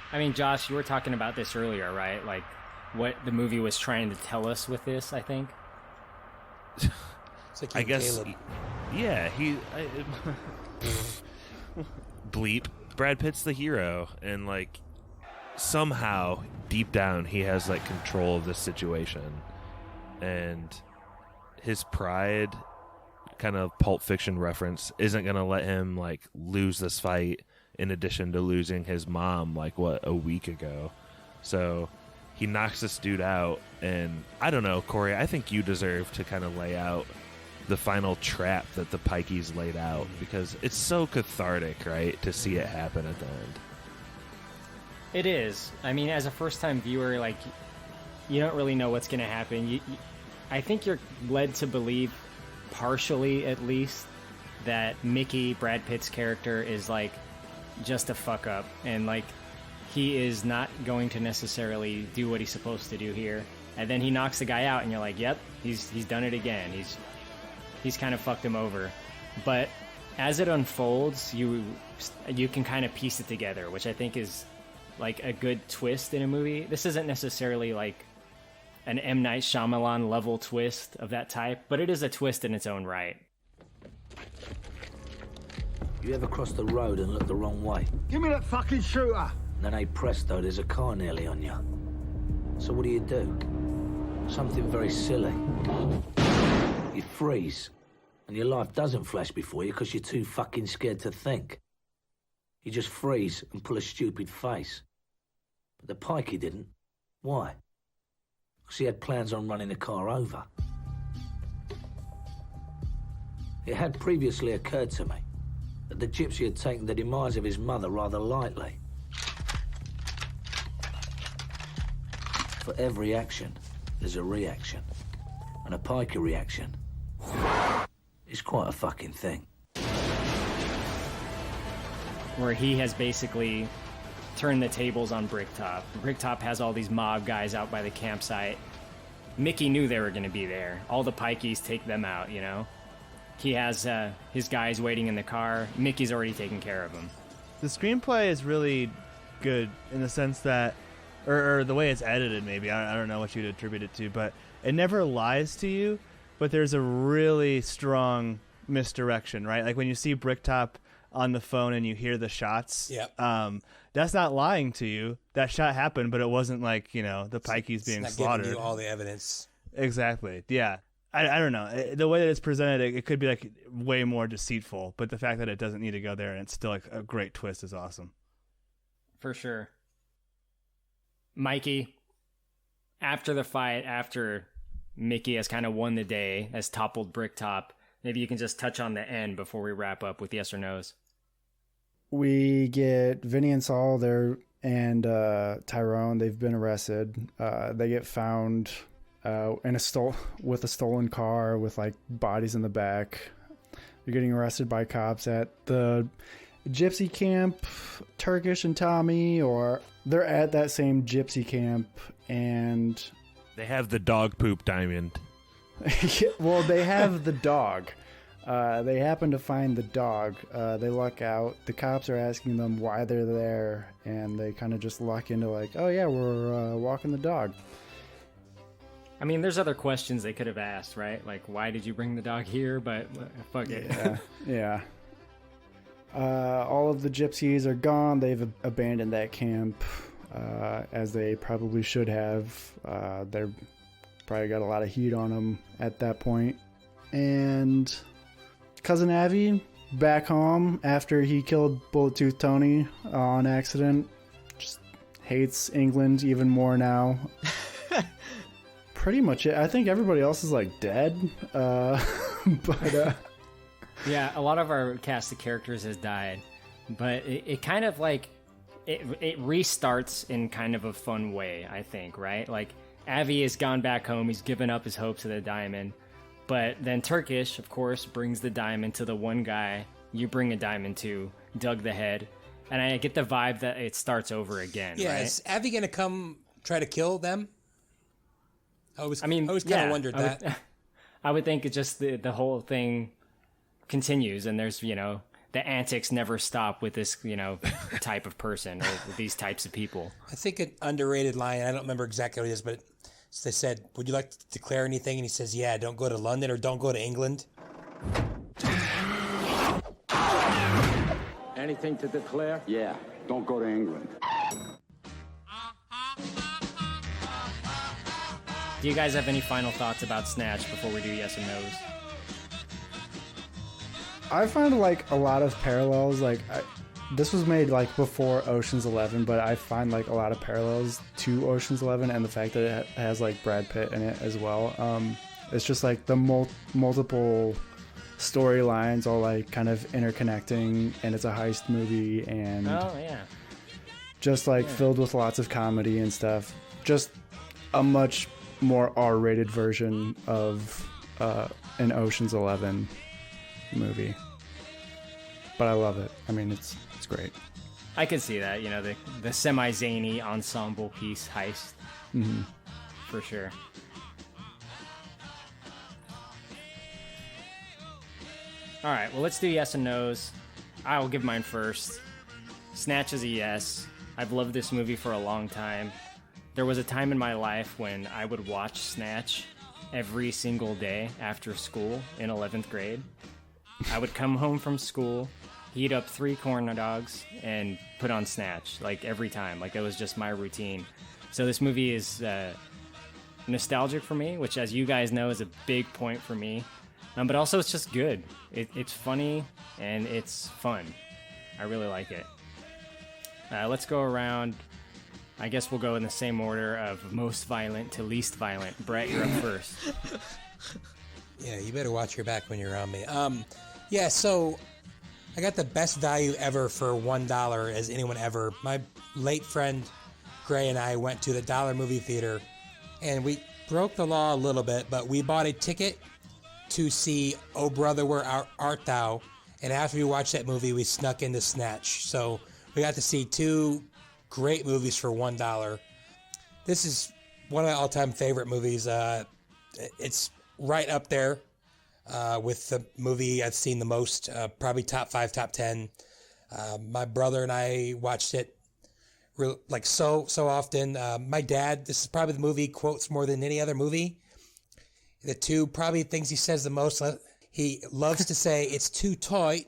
I mean, Josh, you were talking about this earlier, right? Like, what the movie was trying to tell us with this, I think. It's like I guess, Caleb. yeah, bleep. Brad Pitt's the hero, and like somehow deep down he has like control of this situation, and his pride, kind of Pulp Fiction reference, isn't gonna let him like lose this fight. In addition to losing his mom, like, a week ago. So he knocks this dude out, and I don't know, Corey, I think you deserve to kind of lay out the final trap that the Pikeys laid out, because it's so cathartic, right, to see it happen at the end. It is. I mean, as a first-time viewer, like, you don't really know what's going to happen. I think you're led to believe, partially at least, that Mickey, Brad Pitt's character, is, like, just a fuck up, and like he is not going to necessarily do what he's supposed to do here, and then he knocks the guy out and you're like, yep, he's done it again, he's kind of fucked him over. But as it unfolds, you can kind of piece it together, which I think is like a good twist in a movie. This isn't necessarily like an M. Night Shyamalan level twist of that type, but it is a twist in its own right. You ever cross the road and look the wrong way? Give me that fucking shooter! And then, hey presto, there's a car nearly on you. So what do? Something very silly. You freeze, and your life doesn't flash before you because you're too fucking scared to think. You just freeze and pull a stupid face. But the pikey didn't. Why? 'cause he had plans on running the car over. It had previously occurred to me that the gypsy had taken the demise of his mother rather lightly. For every action, there's a reaction. And a piker reaction is quite a fucking thing. Where he has basically turned the tables on Bricktop. Bricktop has all these mob guys out by the campsite. Mickey knew they were going to be there. All the pikeys take them out, you know? He has his guys waiting in the car. Mickey's already taken care of them. The screenplay is really good in the sense that, or the way it's edited maybe, I don't know what you'd attribute it to, but it never lies to you, but there's a really strong misdirection, right? Like when you see Bricktop on the phone and you hear the shots, that's not lying to you. That shot happened, but it wasn't like, you know, the pikeys being not slaughtered. Giving you all the evidence. Exactly. Yeah. I don't know. The way that it's presented, it could be like way more deceitful, but the fact that it doesn't need to go there and it's still like a great twist is awesome. For sure. Mikey, after the fight, after Mickey has kind of won the day, has toppled Bricktop, maybe you can just touch on the end before we wrap up with yes or no's. We get Vinny and Saul there and Tyrone. They've been arrested. They get found with a stolen car with like bodies in the back. They're getting arrested by cops at the gypsy camp, Turkish and Tommy, or they're at that same gypsy camp and they have the dog poop diamond. Well, they have the dog. They happen to find the dog. They luck out. The cops are asking them why they're there, and they kind of just luck into like, oh yeah, we're walking the dog. I mean, there's other questions they could have asked, right? Like, why did you bring the dog here? But fuck it. Yeah. All of the gypsies are gone. They've abandoned that camp, as they probably should have. They're probably got a lot of heat on them at that point. And Cousin Avi back home after he killed Bullet Tooth Tony on accident. Just hates England even more now. Pretty much it. I think everybody else is like dead. But yeah, a lot of our cast of characters has died, but it kind of like it restarts in kind of a fun way, I think, right? Like Avi has gone back home, he's given up his hopes of the diamond, but then Turkish, of course, brings the diamond to the one guy you bring a diamond to, Doug the Head, and I get the vibe that it starts over again. Yeah, right? Is Avi gonna come try to kill them? I always kind of wondered that. I would think it's just the whole thing continues, and there's, you know, the antics never stop with this, you know, type of person or with these types of people. I think an underrated line, I don't remember exactly what it is, but they said, would you like to declare anything? And he says, yeah, don't go to London or don't go to England. Anything to declare? Yeah, don't go to England. Do you guys have any final thoughts about Snatch before we do yes and no's? I find like a lot of parallels. Like this was made like before Ocean's 11, but I find like a lot of parallels to Ocean's 11 and the fact that it has like Brad Pitt in it as well. It's just like the multiple storylines all like kind of interconnecting, and it's a heist movie and just like filled with lots of comedy and stuff. Just a much more R-rated version of an Ocean's 11 movie, but I love it. I mean, it's great. I can see that, you know, the semi-zany ensemble piece heist. Mm-hmm. For sure. All right, well, let's do yes and no's. I will give mine first. Snatch is a yes. I've loved this movie for a long time. There was a time in my life when I would watch Snatch every single day after school in 11th grade. I would come home from school, heat up 3 corn dogs, and put on Snatch, like every time. Like it was just my routine. So this movie is nostalgic for me, which, as you guys know, is a big point for me. But also it's just good. It's funny and it's fun. I really like it. Let's go around. I guess we'll go in the same order of most violent to least violent. Brett, you're up first. Yeah, you better watch your back when you're around me. Yeah, so I got the best value ever for $1 as anyone ever. My late friend Gray and I went to the Dollar Movie Theater, and we broke the law a little bit, but we bought a ticket to see Oh Brother, Where Art Thou? And after we watched that movie, we snuck into Snatch. So we got to see two great movies for $1. This is one of my all-time favorite movies. It's right up there with the movie I've seen the most, probably top 5, top 10. My brother and I watched it so often. My dad, this is probably the movie he quotes more than any other movie. The two probably things he says the most, he loves to say, "It's too tight.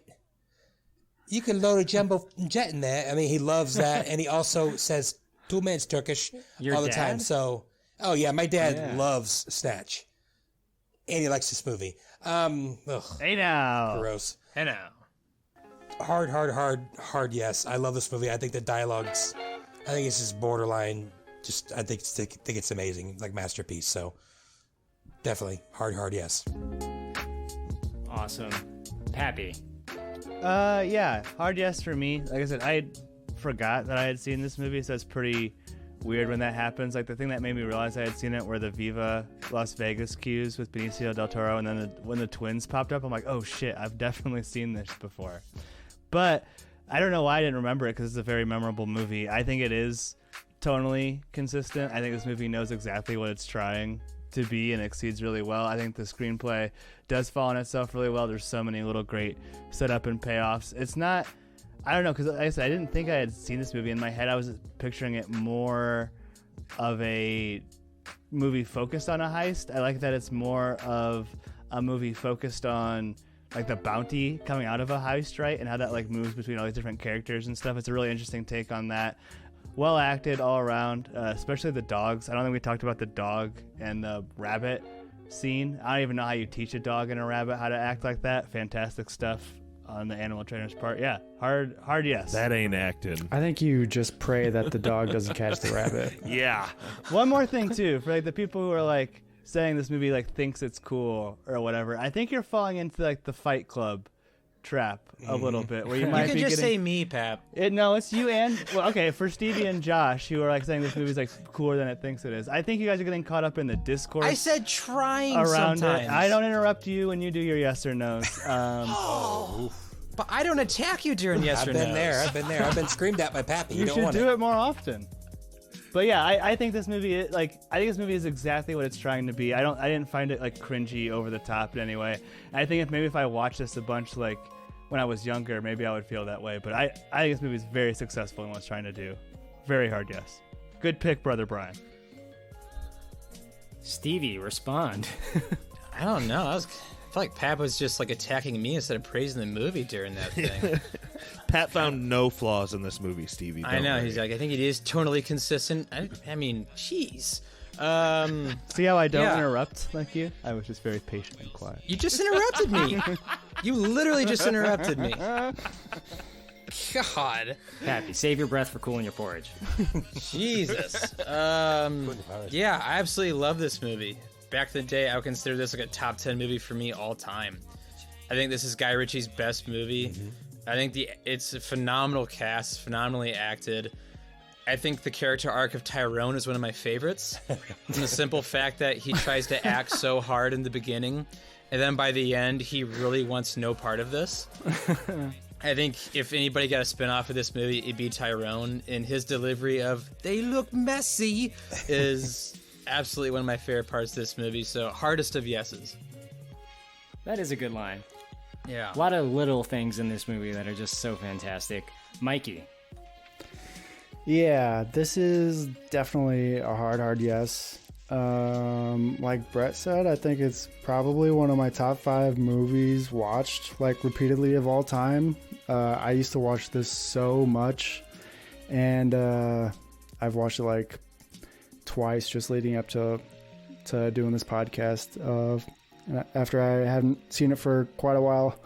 You can load a jumbo jet in there." I mean, he loves that. And he also says 2 minutes Turkish all the time. So, oh yeah, my dad loves Snatch. And he likes this movie. Hey now. Gross. Hey now. Hard yes. I love this movie. I think the dialogue's, I think it's just borderline. I think it's amazing, like masterpiece. So definitely hard yes. Awesome. Pappy. Yeah, hard yes for me. Like I said, I forgot that I had seen this movie, so it's pretty weird when that happens. Like the thing that made me realize I had seen it were the Viva Las Vegas cues with Benicio Del Toro, and then when the twins popped up, I'm like, oh shit, I've definitely seen this before. But I don't know why I didn't remember it, because it's a very memorable movie. I think it is tonally consistent. I think this movie knows exactly what it's trying to be and exceeds really well. I think the screenplay does fall on itself really well. There's so many little great setup and payoffs. It's not, I don't know, because like I said, I didn't think I had seen this movie. In my head, I was picturing it more of a movie focused on a heist. I like that it's more of a movie focused on like the bounty coming out of a heist, right? And how that like moves between all these different characters and stuff. It's a really interesting take on that. Well acted all around, especially the dogs. I don't think we talked about the dog and the rabbit scene. I don't even know how you teach a dog and a rabbit how to act like that. Fantastic stuff on the animal trainer's part. Yeah, hard yes. That ain't acting. I think you just pray that the dog doesn't catch the rabbit. Yeah. One more thing too, for like the people who are like saying this movie like thinks it's cool or whatever, I think you're falling into like the Fight Club trap a little bit, where you might can be just getting... say me, Pap. No, it's you and okay, for Stevie and Josh, who are like saying this movie's like cooler than it thinks it is. I think you guys are getting caught up in the discourse. I said trying around sometimes. it. I don't interrupt you when you do your yes or no's. But I don't attack you during yes or no's. I've been there. I've been screamed at by Pappy. You should do it more often. But yeah, I think this movie is exactly what it's trying to be. I didn't find it like cringy over the top in any way. I think if I watched this a bunch like when I was younger, maybe I would feel that way. But I think this movie is very successful in what it's trying to do. Very hard yes. Good pick, Brother Brian. Stevie, respond. I don't know. I feel like Pat was just like attacking me instead of praising the movie during that thing. Pat found no flaws in this movie, Stevie. I know. He's like, I think it is tonally consistent. I mean, jeez. See how I don't interrupt like you? I was just very patient and quiet. You just interrupted me. You literally just interrupted me. God. Pappy, save your breath for cooling your porridge. Jesus. Yeah, I absolutely love this movie. Back in the day, I would consider this like a top 10 movie for me all time. I think this is Guy Ritchie's best movie. Mm-hmm. I think it's a phenomenal cast, phenomenally acted. I think the character arc of Tyrone is one of my favorites. From the simple fact that he tries to act so hard in the beginning, and then by the end, he really wants no part of this. I think if anybody got a spin-off of this movie, it'd be Tyrone, and his delivery of, "They look messy," is absolutely one of my favorite parts of this movie, so hardest of yeses. That is a good line. Yeah. A lot of little things in this movie that are just so fantastic. Mikey. Yeah, this is definitely a hard yes. Like Brett said, I think it's probably one of my top 5 movies watched like repeatedly of all time. I used to watch this so much, and I've watched it like twice just leading up to doing this podcast after I hadn't seen it for quite a while.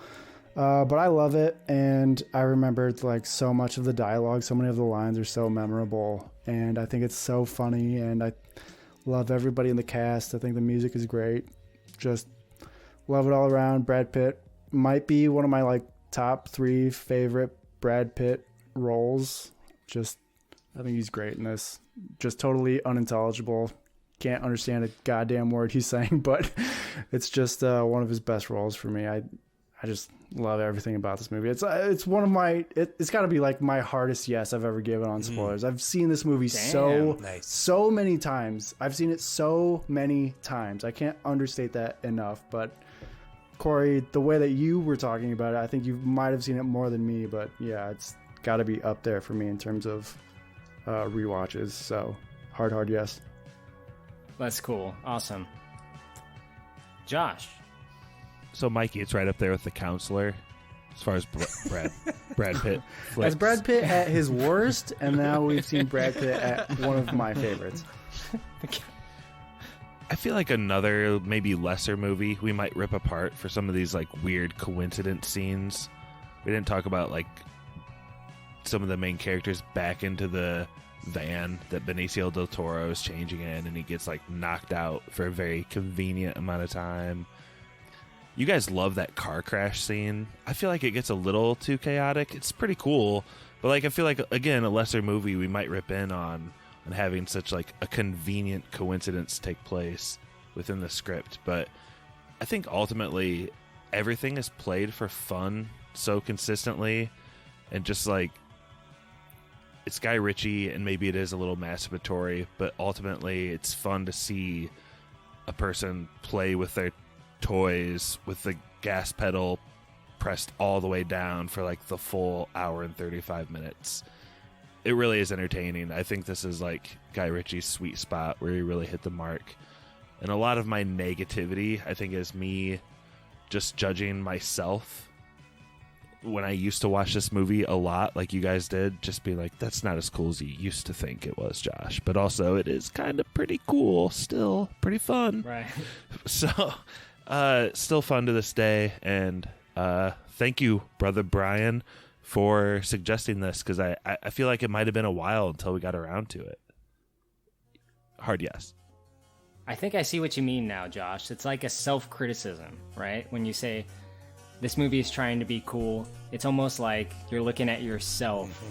But I love it, and I remembered like so much of the dialogue. So many of the lines are so memorable, and I think it's so funny, and I love everybody in the cast. I think the music is great. Just love it all around. Brad Pitt might be one of my like top 3 favorite Brad Pitt roles. Just, I think he's great in this. Just totally unintelligible. Can't understand a goddamn word he's saying, but it's just one of his best roles for me. I just love everything about this movie. It's one of my, it's got to be like my hardest yes I've ever given on spoilers. I've seen this movie so many times. I've seen it so many times. I can't understate that enough. But Corey, the way that you were talking about it, I think you might have seen it more than me. But yeah, it's got to be up there for me in terms of rewatches. So hard yes. That's cool. Awesome. Josh. So, Mikey, it's right up there with The Counselor as far as Brad Pitt flicks. As Brad Pitt at his worst, and now we've seen Brad Pitt at one of my favorites. I feel like another maybe lesser movie we might rip apart for some of these like weird coincidence scenes. We didn't talk about like some of the main characters back into the van that Benicio Del Toro is changing in, and he gets like knocked out for a very convenient amount of time. You guys love that car crash scene. I feel like it gets a little too chaotic. It's pretty cool, but like I feel like again a lesser movie we might rip in on having such like a convenient coincidence take place within the script. But I think ultimately everything is played for fun so consistently, and just like it's Guy Ritchie, and maybe it is a little masturbatory, but ultimately it's fun to see a person play with their toys with the gas pedal pressed all the way down for like the full hour and 35 minutes. It really is entertaining. I think this is like Guy Ritchie's sweet spot where he really hit the mark. And a lot of my negativity, I think, is me just judging myself when I used to watch this movie a lot, like you guys did, just be like, that's not as cool as you used to think it was, Josh. But also it is kind of pretty cool, still pretty fun. Right. So still fun to this day. And thank you, Brother Brian, for suggesting this, because I feel like it might have been a while until we got around to it. Hard yes. I think I see what you mean now, Josh. It's like a self-criticism, right? When you say this movie is trying to be cool, it's almost like you're looking at yourself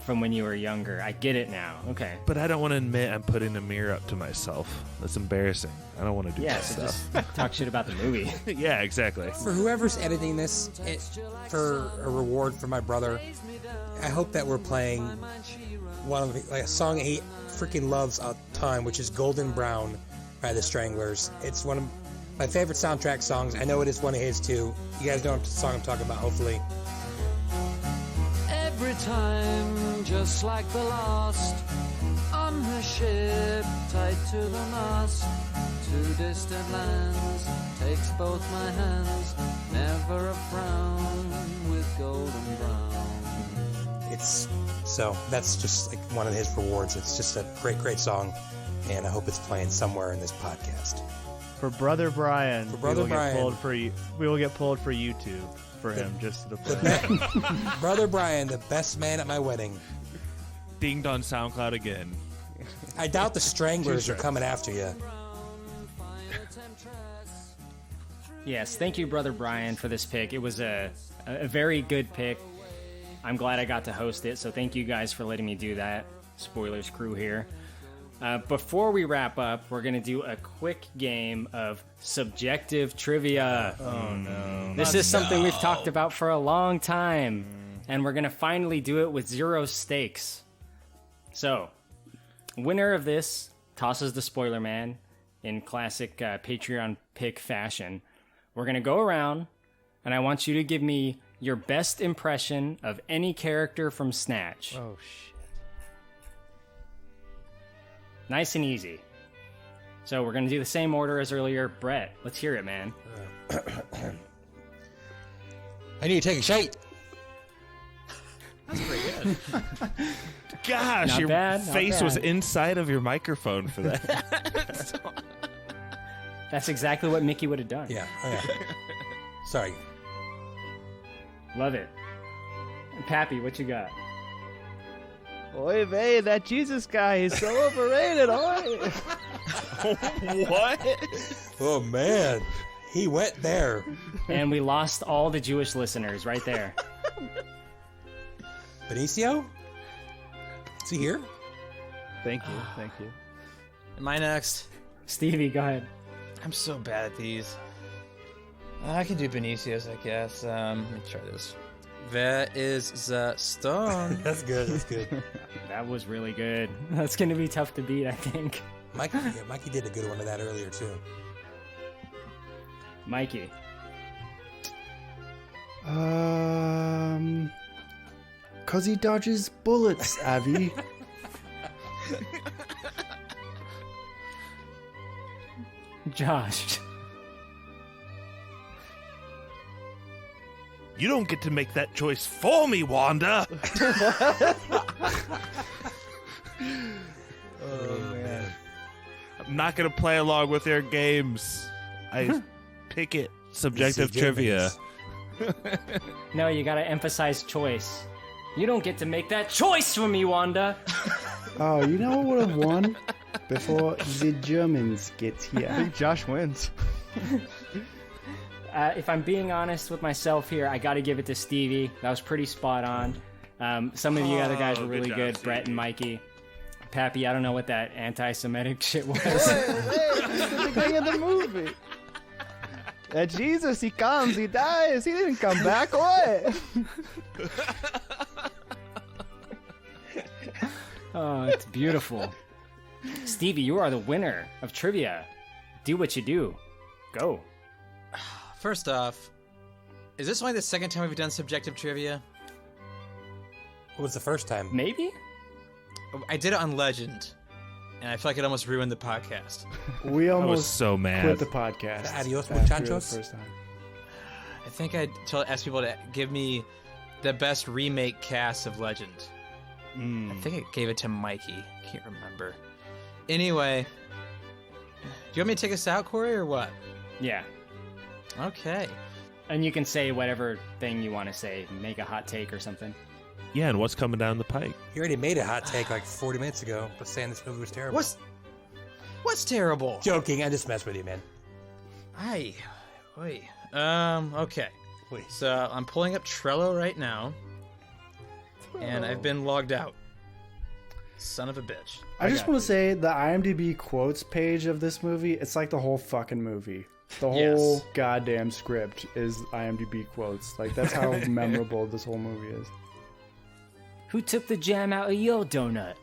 from when you were younger. I get it now. Okay. But I don't want to admit I'm putting a mirror up to myself. That's embarrassing. I don't want to do that so stuff. Just talk shit about the movie. Yeah, exactly. For whoever's editing this, for a reward for my brother, I hope that we're playing one of a song he freaking loves a ton, which is Golden Brown by the Stranglers. It's one of my favorite soundtrack songs. I know it is one of his too. You guys know what song I'm talking about, hopefully. Every time, just like the last, on the ship, tied to the mast, to distant lands, takes both my hands, never a frown, with golden brown. That's just like one of his rewards. It's just a great song, and I hope it's playing somewhere in this podcast. For Brother Brian, we will get pulled for YouTube for him just to play. Brother Brian, the best man at my wedding. Dinged on SoundCloud again. I doubt the Stranglers are coming after you. Yes, thank you, Brother Brian, for this pick. It was a very good pick. I'm glad I got to host it, so thank you guys for letting me do that. Spoilers crew here. Before we wrap up, we're going to do a quick game of subjective trivia. Oh, no. This is something we've talked about for a long time, and we're going to finally do it with 0 stakes. So, winner of this tosses the spoiler man in classic Patreon pick fashion. We're going to go around, and I want you to give me your best impression of any character from Snatch. Oh, shit. Nice and easy. So we're going to do the same order as earlier. Brett, let's hear it, man. I need to take a shite. That's pretty good. Gosh, Not your bad, not face bad. was inside of your microphone for that. That's exactly what Mickey would have done. Yeah. Sorry. Love it. Pappy, what you got? Oy vey, that Jesus guy is so overrated. Oy. What? Oh, man. He went there. And we lost all the Jewish listeners right there. Benicio? Is he here? Thank you. Thank you. Am I next? Stevie, go ahead. I'm so bad at these. I can do Benicio's, I guess. Let me try this. That is the stone. That's good. That's good. That was really good. That's going to be tough to beat, I think. Mikey did a good one of that earlier, too. Mikey. Cause he dodges bullets, Avi. Josh. You don't get to make that choice for me, Wanda. Oh, man. I'm not going to play along with their games. I pick it. Subjective trivia. No, you got to emphasize choice. You don't get to make that choice for me, Wanda. Oh, you know what would have won before the Germans get here? I think Josh wins. If I'm being honest with myself here, I got to give it to Stevie. That was pretty spot on. Some of you other guys were really good, Stevie. Brett and Mikey. Pappy, I don't know what that anti-Semitic shit was. Hey, this is the beginning of the movie. That Jesus, he comes, he dies, he didn't come back. What? Oh, it's beautiful. Stevie, you are the winner of trivia. Do what you do. Go. First off, is this only the second time we've done subjective trivia? What was the first time? Maybe? I did it on Legend, and I feel like it almost ruined the podcast. We almost was so mad. quit the podcast. Adios, after the muchachos. first time. I think I asked people to give me the best remake cast of Legend. I think I gave it to Mikey. Can't remember. Anyway, do you want me to take us out, Corey, or what? Yeah. Okay. And you can say whatever thing you want to say. Make a hot take or something. Yeah, and what's coming down the pike? You already made a hot take like 40 minutes ago, but saying this movie was terrible. What's terrible? Joking. I just messed with you, man. Wait. Okay. Wait. So I'm pulling up Trello right now, and I've been logged out. Son of a bitch. I just want to say the IMDb quotes page of this movie, it's like the whole fucking movie. The whole goddamn script is IMDb quotes. Like, that's how memorable this whole movie is. Who took the jam out of your donut?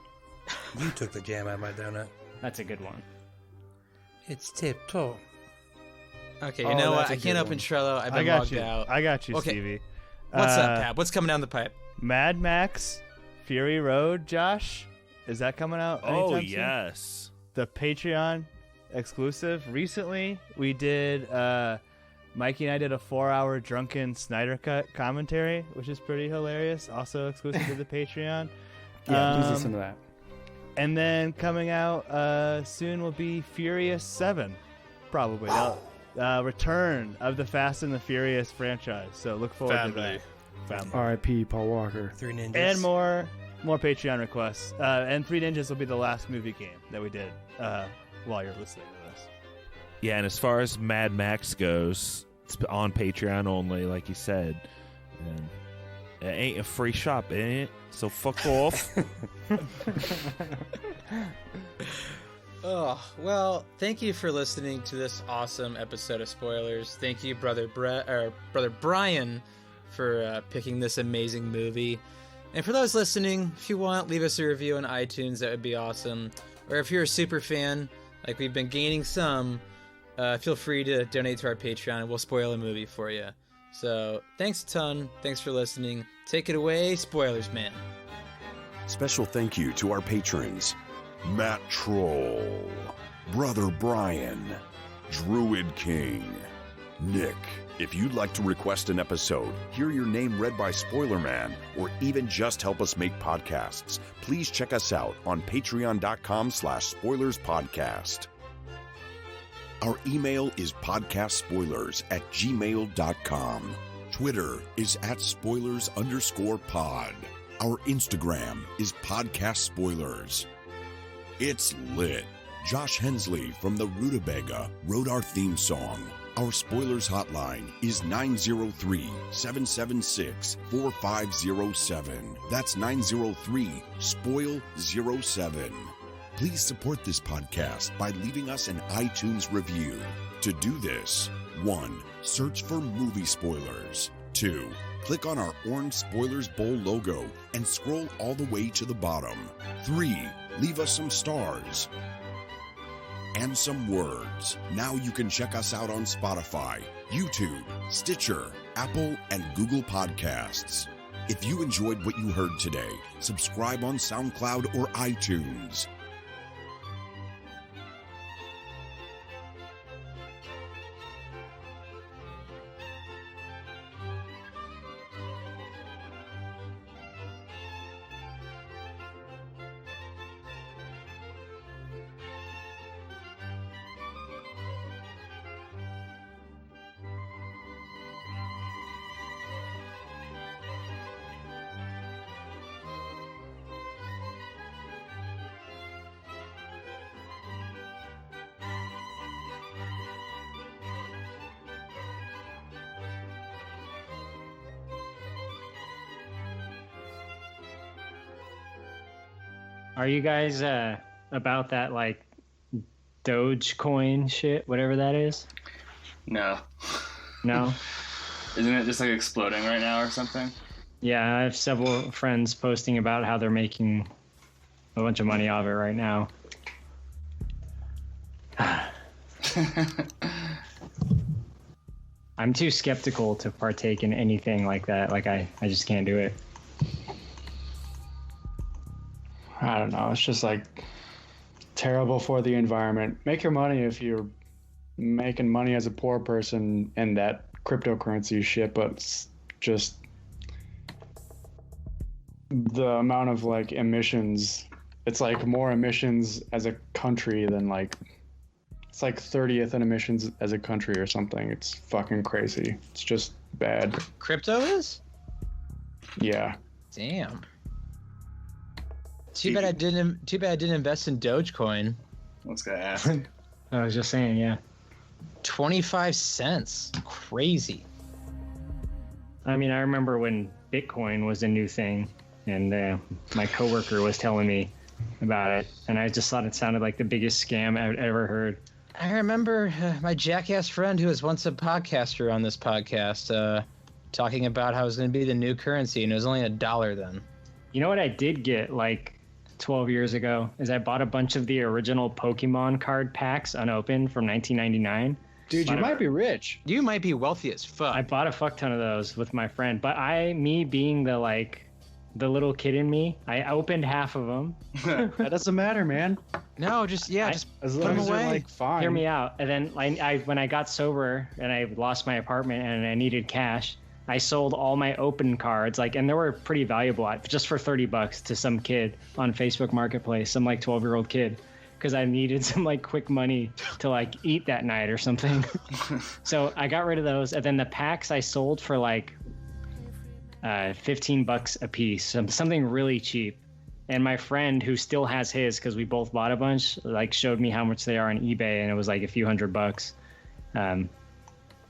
You took the jam out of my donut. That's a good one. It's tip-toe. Okay, you know what? I can't open Trello. I've been logged out. I got you, Okay. Stevie. What's up, Pat? What's coming down the pipe? Mad Max Fury Road, Josh? Is that coming out anytime soon? Yes. The Patreon exclusive. Recently, we did, Mikey and I did a 4-hour drunken Snyder Cut commentary, which is pretty hilarious. Also exclusive to the Patreon. Yeah, please listen to that. And then coming out soon will be Furious 7, probably. Return of the Fast and the Furious franchise. So look forward to that. Family. R.I.P. Paul Walker. 3 Ninjas. And more Patreon requests. And 3 Ninjas will be the last movie game that we did while you're listening to this. Yeah, and as far as Mad Max goes, it's on Patreon only, like you said. And it ain't a free shop, ain't it? So fuck off. Oh, well, thank you for listening to this awesome episode of Spoilers. Thank you, Brother Brian, for picking this amazing movie. And for those listening, if you want, leave us a review on iTunes. That would be awesome. Or if you're a super fan, like we've been gaining some, feel free to donate to our Patreon and we'll spoil a movie for you. So thanks a ton. Thanks for listening. Take it away, Spoilers Man. Special thank you to our patrons: Matt Troll, Brother Brian, Druid King, Nick. If you'd like to request an episode, hear your name read by Spoiler Man, or even just help us make podcasts, please check us out on patreon.com/spoilerspodcast. Our email is podcastspoilers@gmail.com. Twitter is @spoilers_pod. Our Instagram is Podcast Spoilers. It's lit. Josh Hensley from the Rutabaga wrote our theme song. Our spoilers hotline is 903-776-4507. That's 903-SPOIL07. Please support this podcast by leaving us an iTunes review. To do this, 1. Search for Movie Spoilers. 2. Click on our orange Spoilers Bowl logo and scroll all the way to the bottom. 3. Leave us some stars and some words. Now you can check us out on Spotify, YouTube, Stitcher, Apple, and Google Podcasts. If you enjoyed what you heard today, subscribe on SoundCloud or iTunes. Are you guys about that like Dogecoin shit, whatever that is? No. No? Isn't it just like exploding right now or something? Yeah, I have several friends posting about how they're making a bunch of money off it right now. I'm too skeptical to partake in anything like that. Like I just can't do it. I don't know. It's just like terrible for the environment. Make your money if you're making money as a poor person in that cryptocurrency shit, but it's just the amount of like emissions. It's like more emissions as a country than like, it's like 30th in emissions as a country or something. It's fucking crazy. It's just bad. Crypto is? Yeah. Damn. Too bad I didn't invest in Dogecoin. What's gonna happen? I was just saying, yeah. 25 cents. Crazy. I mean, I remember when Bitcoin was a new thing, and my coworker was telling me about it, and I just thought it sounded like the biggest scam I've ever heard. I remember my jackass friend who was once a podcaster on this podcast talking about how it was going to be the new currency, and it was only $1 then. You know what I did get like 12 years ago is I bought a bunch of the original Pokemon card packs unopened from 1999. Dude, you might be rich. You might be wealthy as fuck. I bought a fuck ton of those with my friend, but me being the little kid in me, I opened half of them. That doesn't matter, man. No, just as long as they're like fine. Hear me out. And then I when I got sober and I lost my apartment and I needed cash, I sold all my open cards, and they were pretty valuable, just for $30 to some kid on Facebook Marketplace, some 12-year-old kid, because I needed some quick money to eat that night or something. So I got rid of those, and then the packs I sold for $15 a piece, something really cheap. And my friend who still has his, because we both bought a bunch, showed me how much they are on eBay, and it was a few $100.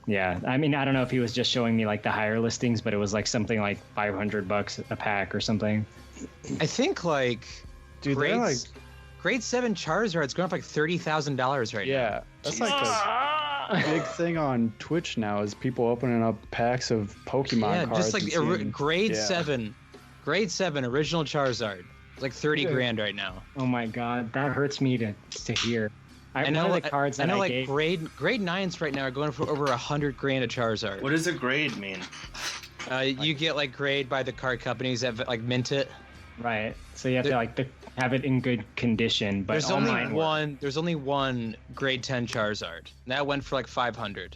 Yeah, I mean, I don't know if he was just showing me the higher listings, but it was something like $500 a pack or something. I think dude, grade 7 Charizard's going up $30,000 right now. Yeah, that's a big thing on Twitch now is people opening up packs of Pokemon cards. Yeah, just grade 7 original Charizard. It's $30 grand right now. Oh my god, that hurts me to hear. I know grade 9s right now are going for over $100 grand a Charizard. What does a grade mean? You get grade by the card companies that mint it. Right. So you have to have it in good condition. But there's only one grade 10 Charizard. That went for $500.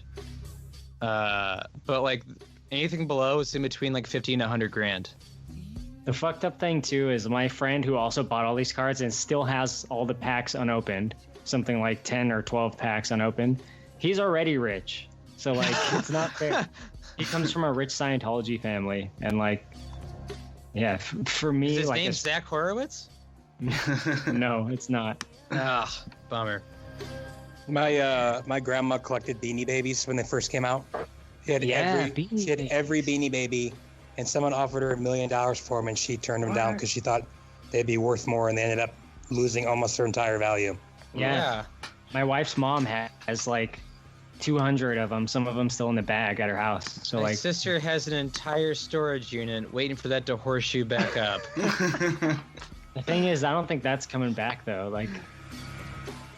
But anything below is in between 50 and 100 grand. The fucked up thing too is my friend who also bought all these cards and still has all the packs unopened. Something like 10 or 12 packs unopened. He's already rich. So it's not fair. He comes from a rich Scientology family, and like, yeah, for me, Is his like, name Zach Horowitz? no, it's not. Ah, bummer. My grandma collected Beanie Babies when they first came out. She had every Beanie Baby, and someone offered her $1 million for them, and she turned them down because she thought they'd be worth more, and they ended up losing almost their entire value. Yeah. My wife's mom has like 200 of them. Some of them still in the bag at her house. So My like, sister has an entire storage unit waiting for that to horseshoe back up. the thing is, I don't think that's coming back though. Like,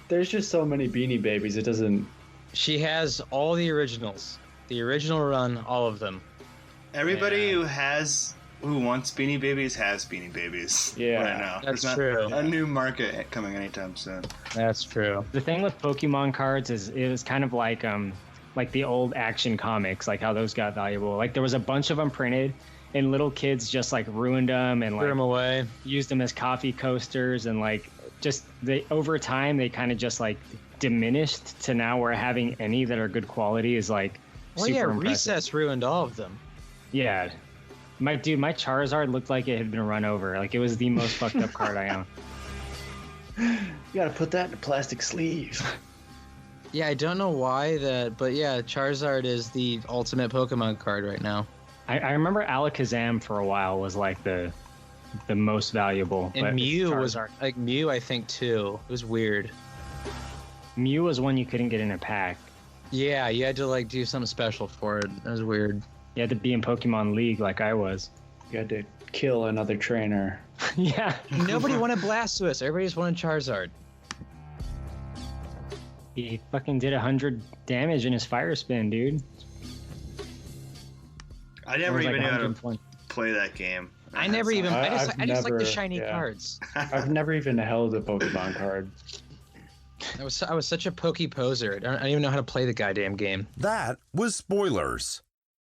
there's just so many Beanie Babies. It doesn't. She has all the originals, the original run, all of them. Everybody who wants Beanie Babies has Beanie Babies right now. That's There's true. not a new market coming anytime soon. That's true. the thing with Pokemon cards is it was kind of like the old Action comics, like how those got valuable. Like there was a bunch of them printed, and little kids just like ruined them and like threw them away, used them as coffee coasters, and like just over time they kind of just like diminished to now where having any that are good quality is like super impressive. Recess ruined all of them. Yeah. My Charizard looked like it had been run over. Like it was the most fucked up card I own. You gotta put that in a plastic sleeve. Yeah, I don't know why but yeah, Charizard is the ultimate Pokemon card right now. I remember Alakazam for a while was like the most valuable. And but Mew Charizard. was like Mew, I think too. It was weird. Mew was one you couldn't get in a pack. Yeah, you had to like do something special for it. That was weird. You had to be in Pokemon League like I was. You had to kill another trainer. Yeah. Nobody wanted Blastoise. Everybody just wanted Charizard. He fucking did 100 damage in his fire spin, dude. I never It was even like knew how to 120. play that game. I never even. I just like the never- shiny yeah. cards. I've never even held a Pokemon card. I was such a pokey poser. I don't even know how to play the goddamn game. That was spoilers.